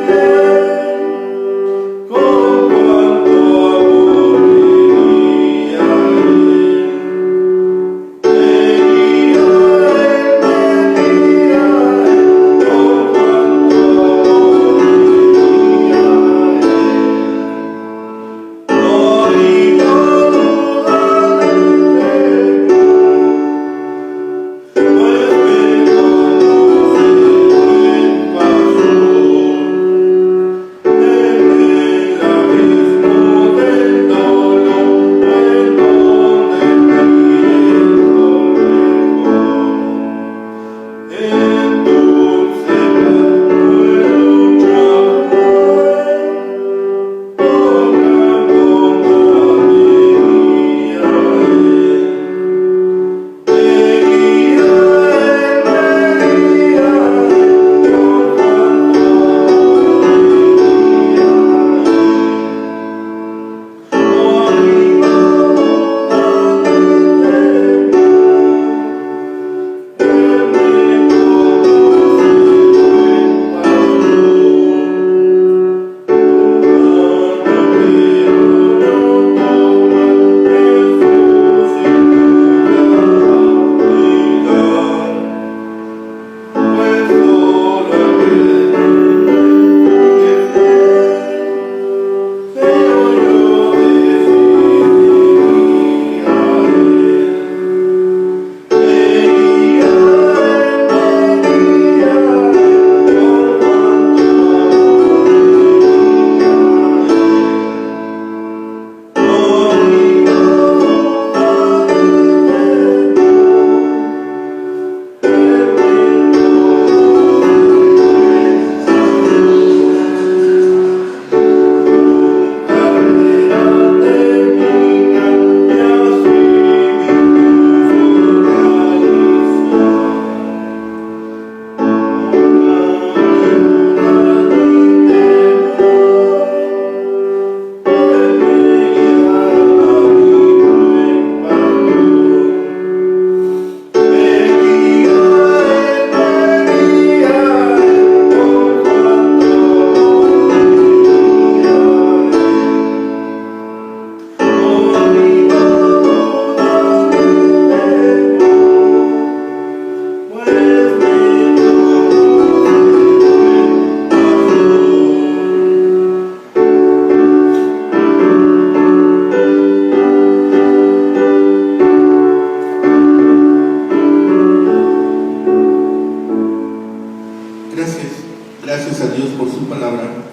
palabra.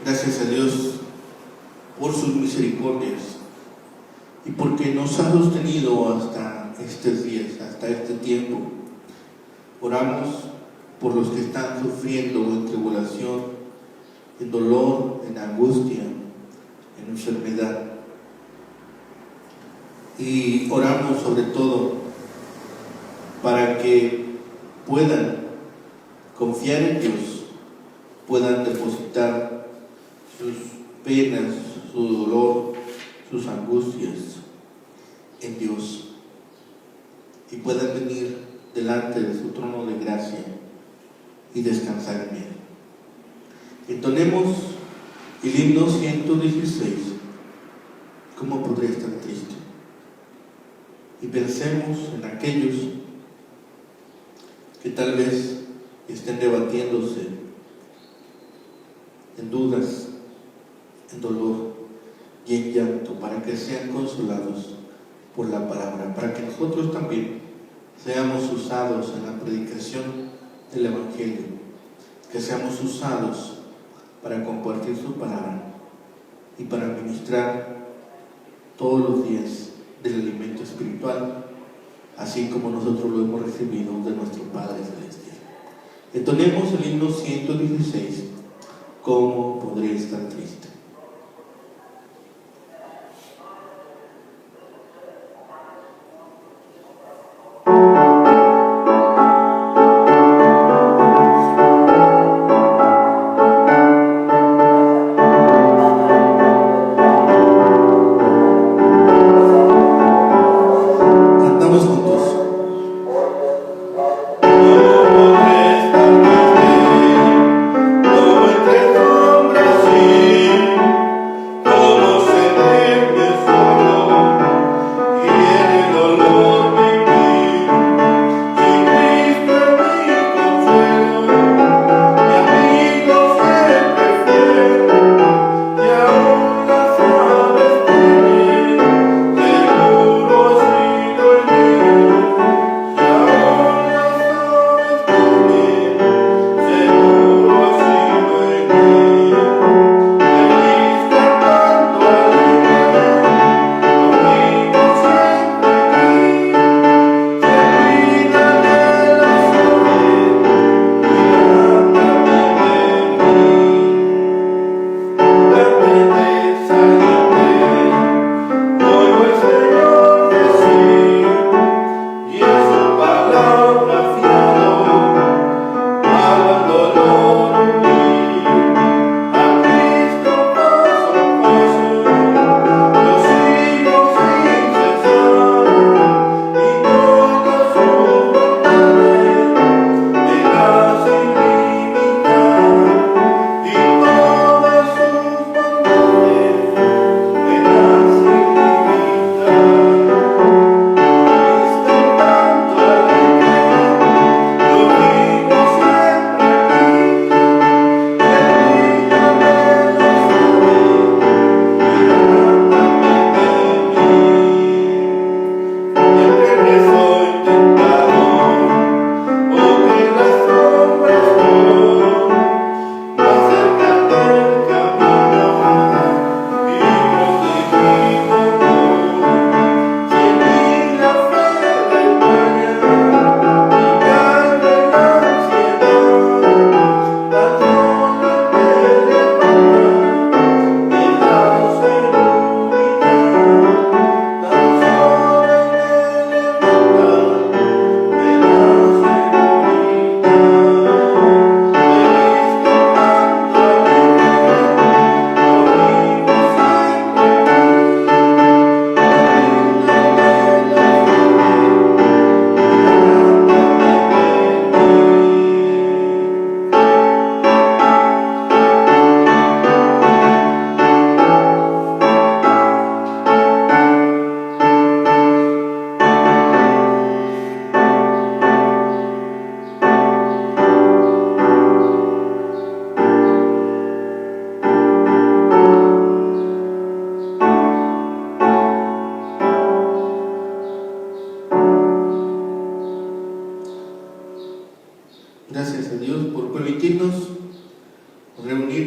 Gracias a Dios por sus misericordias y porque nos ha sostenido hasta estos días, hasta este tiempo. Oramos por los que están sufriendo en tribulación, en dolor, en angustia, en enfermedad. Y oramos sobre todo para que puedan confiar en Dios, puedan depositar sus penas, su dolor, sus angustias en Dios y puedan venir delante de su trono de gracia y descansar en Él. Entonemos el himno 116, ¿cómo podría estar triste? Y pensemos en aquellos que tal vez estén debatiéndose en dudas, en dolor y en llanto, para que sean consolados por la palabra, para que nosotros también seamos usados en la predicación del Evangelio, que seamos usados para compartir su palabra y para ministrar todos los días del alimento espiritual, así como nosotros lo hemos recibido de nuestro Padre Celestial. Entonemos el himno 116, ¿cómo podría estar triste? Cantamos juntos. No entre sombras y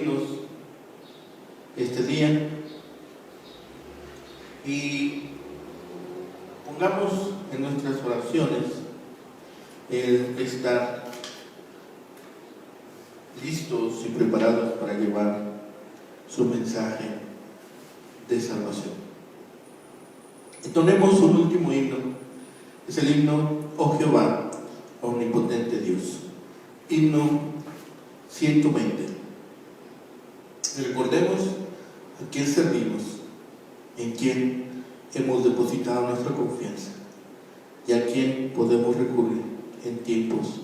bendecirnos este día y pongamos en nuestras oraciones el estar listos y preparados para llevar su mensaje de salvación. Entonemos un último himno, es el himno Oh Jehová, omnipotente Dios, himno 120. Recordemos a quién servimos, en quién hemos depositado nuestra confianza y a quién podemos recurrir en tiempos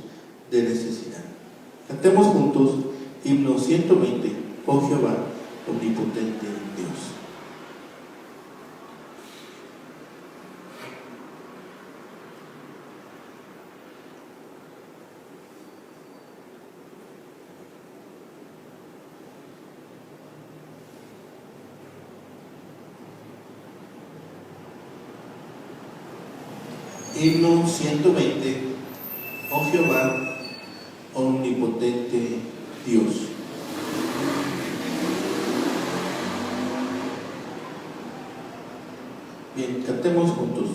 de necesidad. Cantemos juntos himno 120, Oh Jehová, omnipotente Dios. Himno 120, Oh Jehová, omnipotente Dios. Bien, cantemos juntos.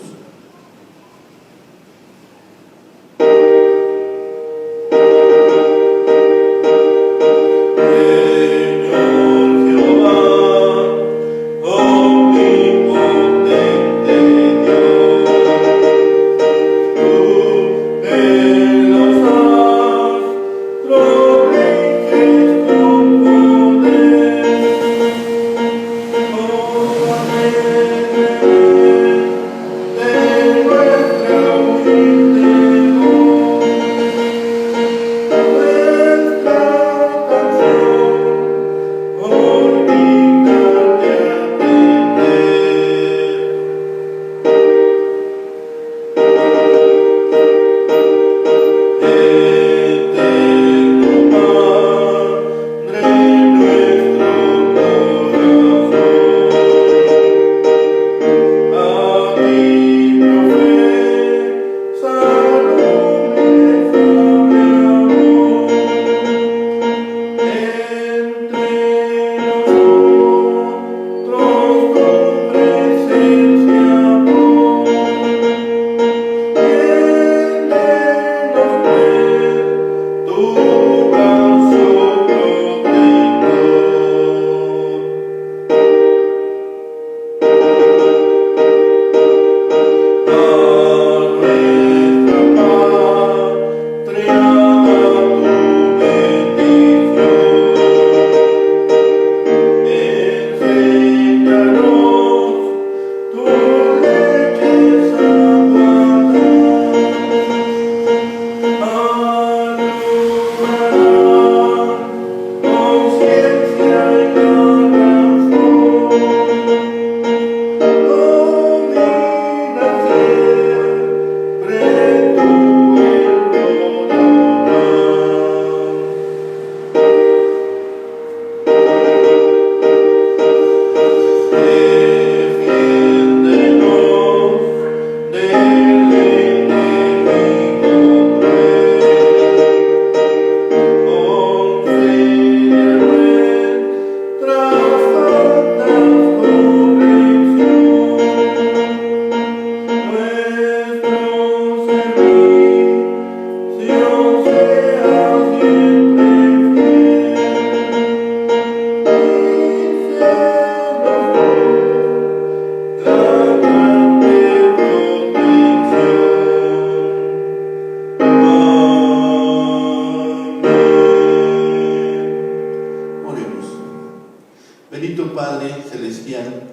Bendito Padre Celestial,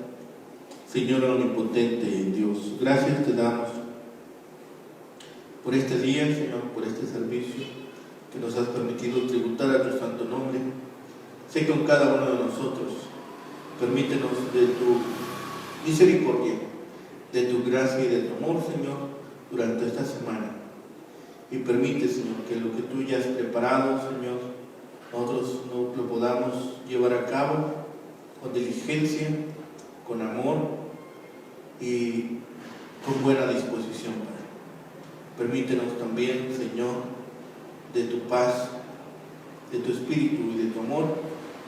Señor omnipotente Dios, gracias te damos por este día, Señor, por este servicio que nos has permitido tributar a tu santo nombre. Sé con cada uno de nosotros, permítenos de tu misericordia, de tu gracia y de tu amor, Señor, durante esta semana. Y permite, Señor, que lo que tú ya has preparado, Señor, nosotros no lo podamos llevar a cabo con diligencia, con amor y con buena disposición, Padre. Permítenos también, Señor, de tu paz, de tu espíritu y de tu amor,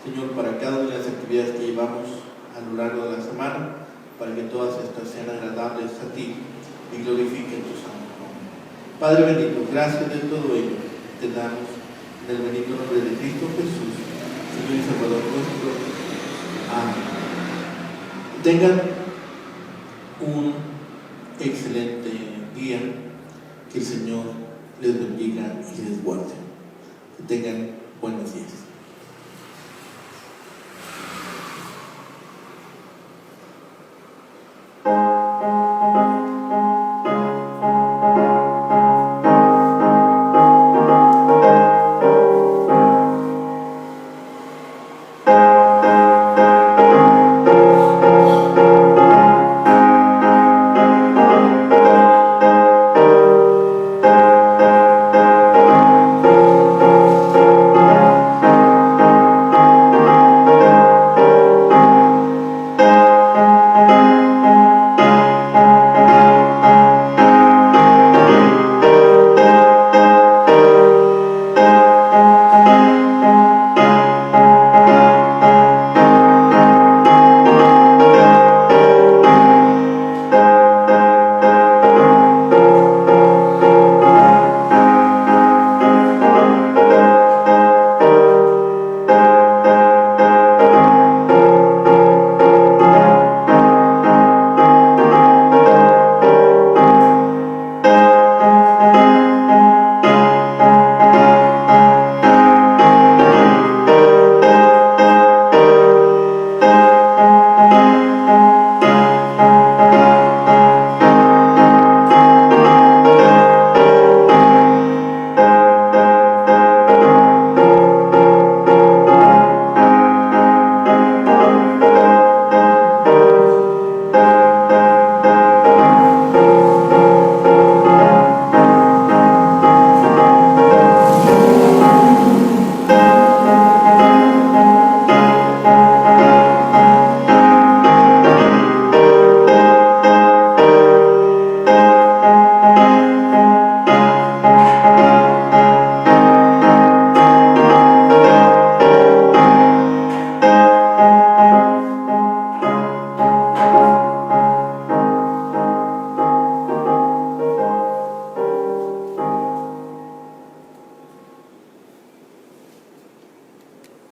Señor, para cada una de las actividades que llevamos a lo largo de la semana, para que todas estas sean agradables a ti y glorifiquen tu santo nombre. Padre bendito, gracias de todo ello te damos en el bendito nombre de Cristo Jesús, Señor y Salvador nuestro. Amén. Tengan un excelente día, que el Señor les bendiga y les guarde. Que tengan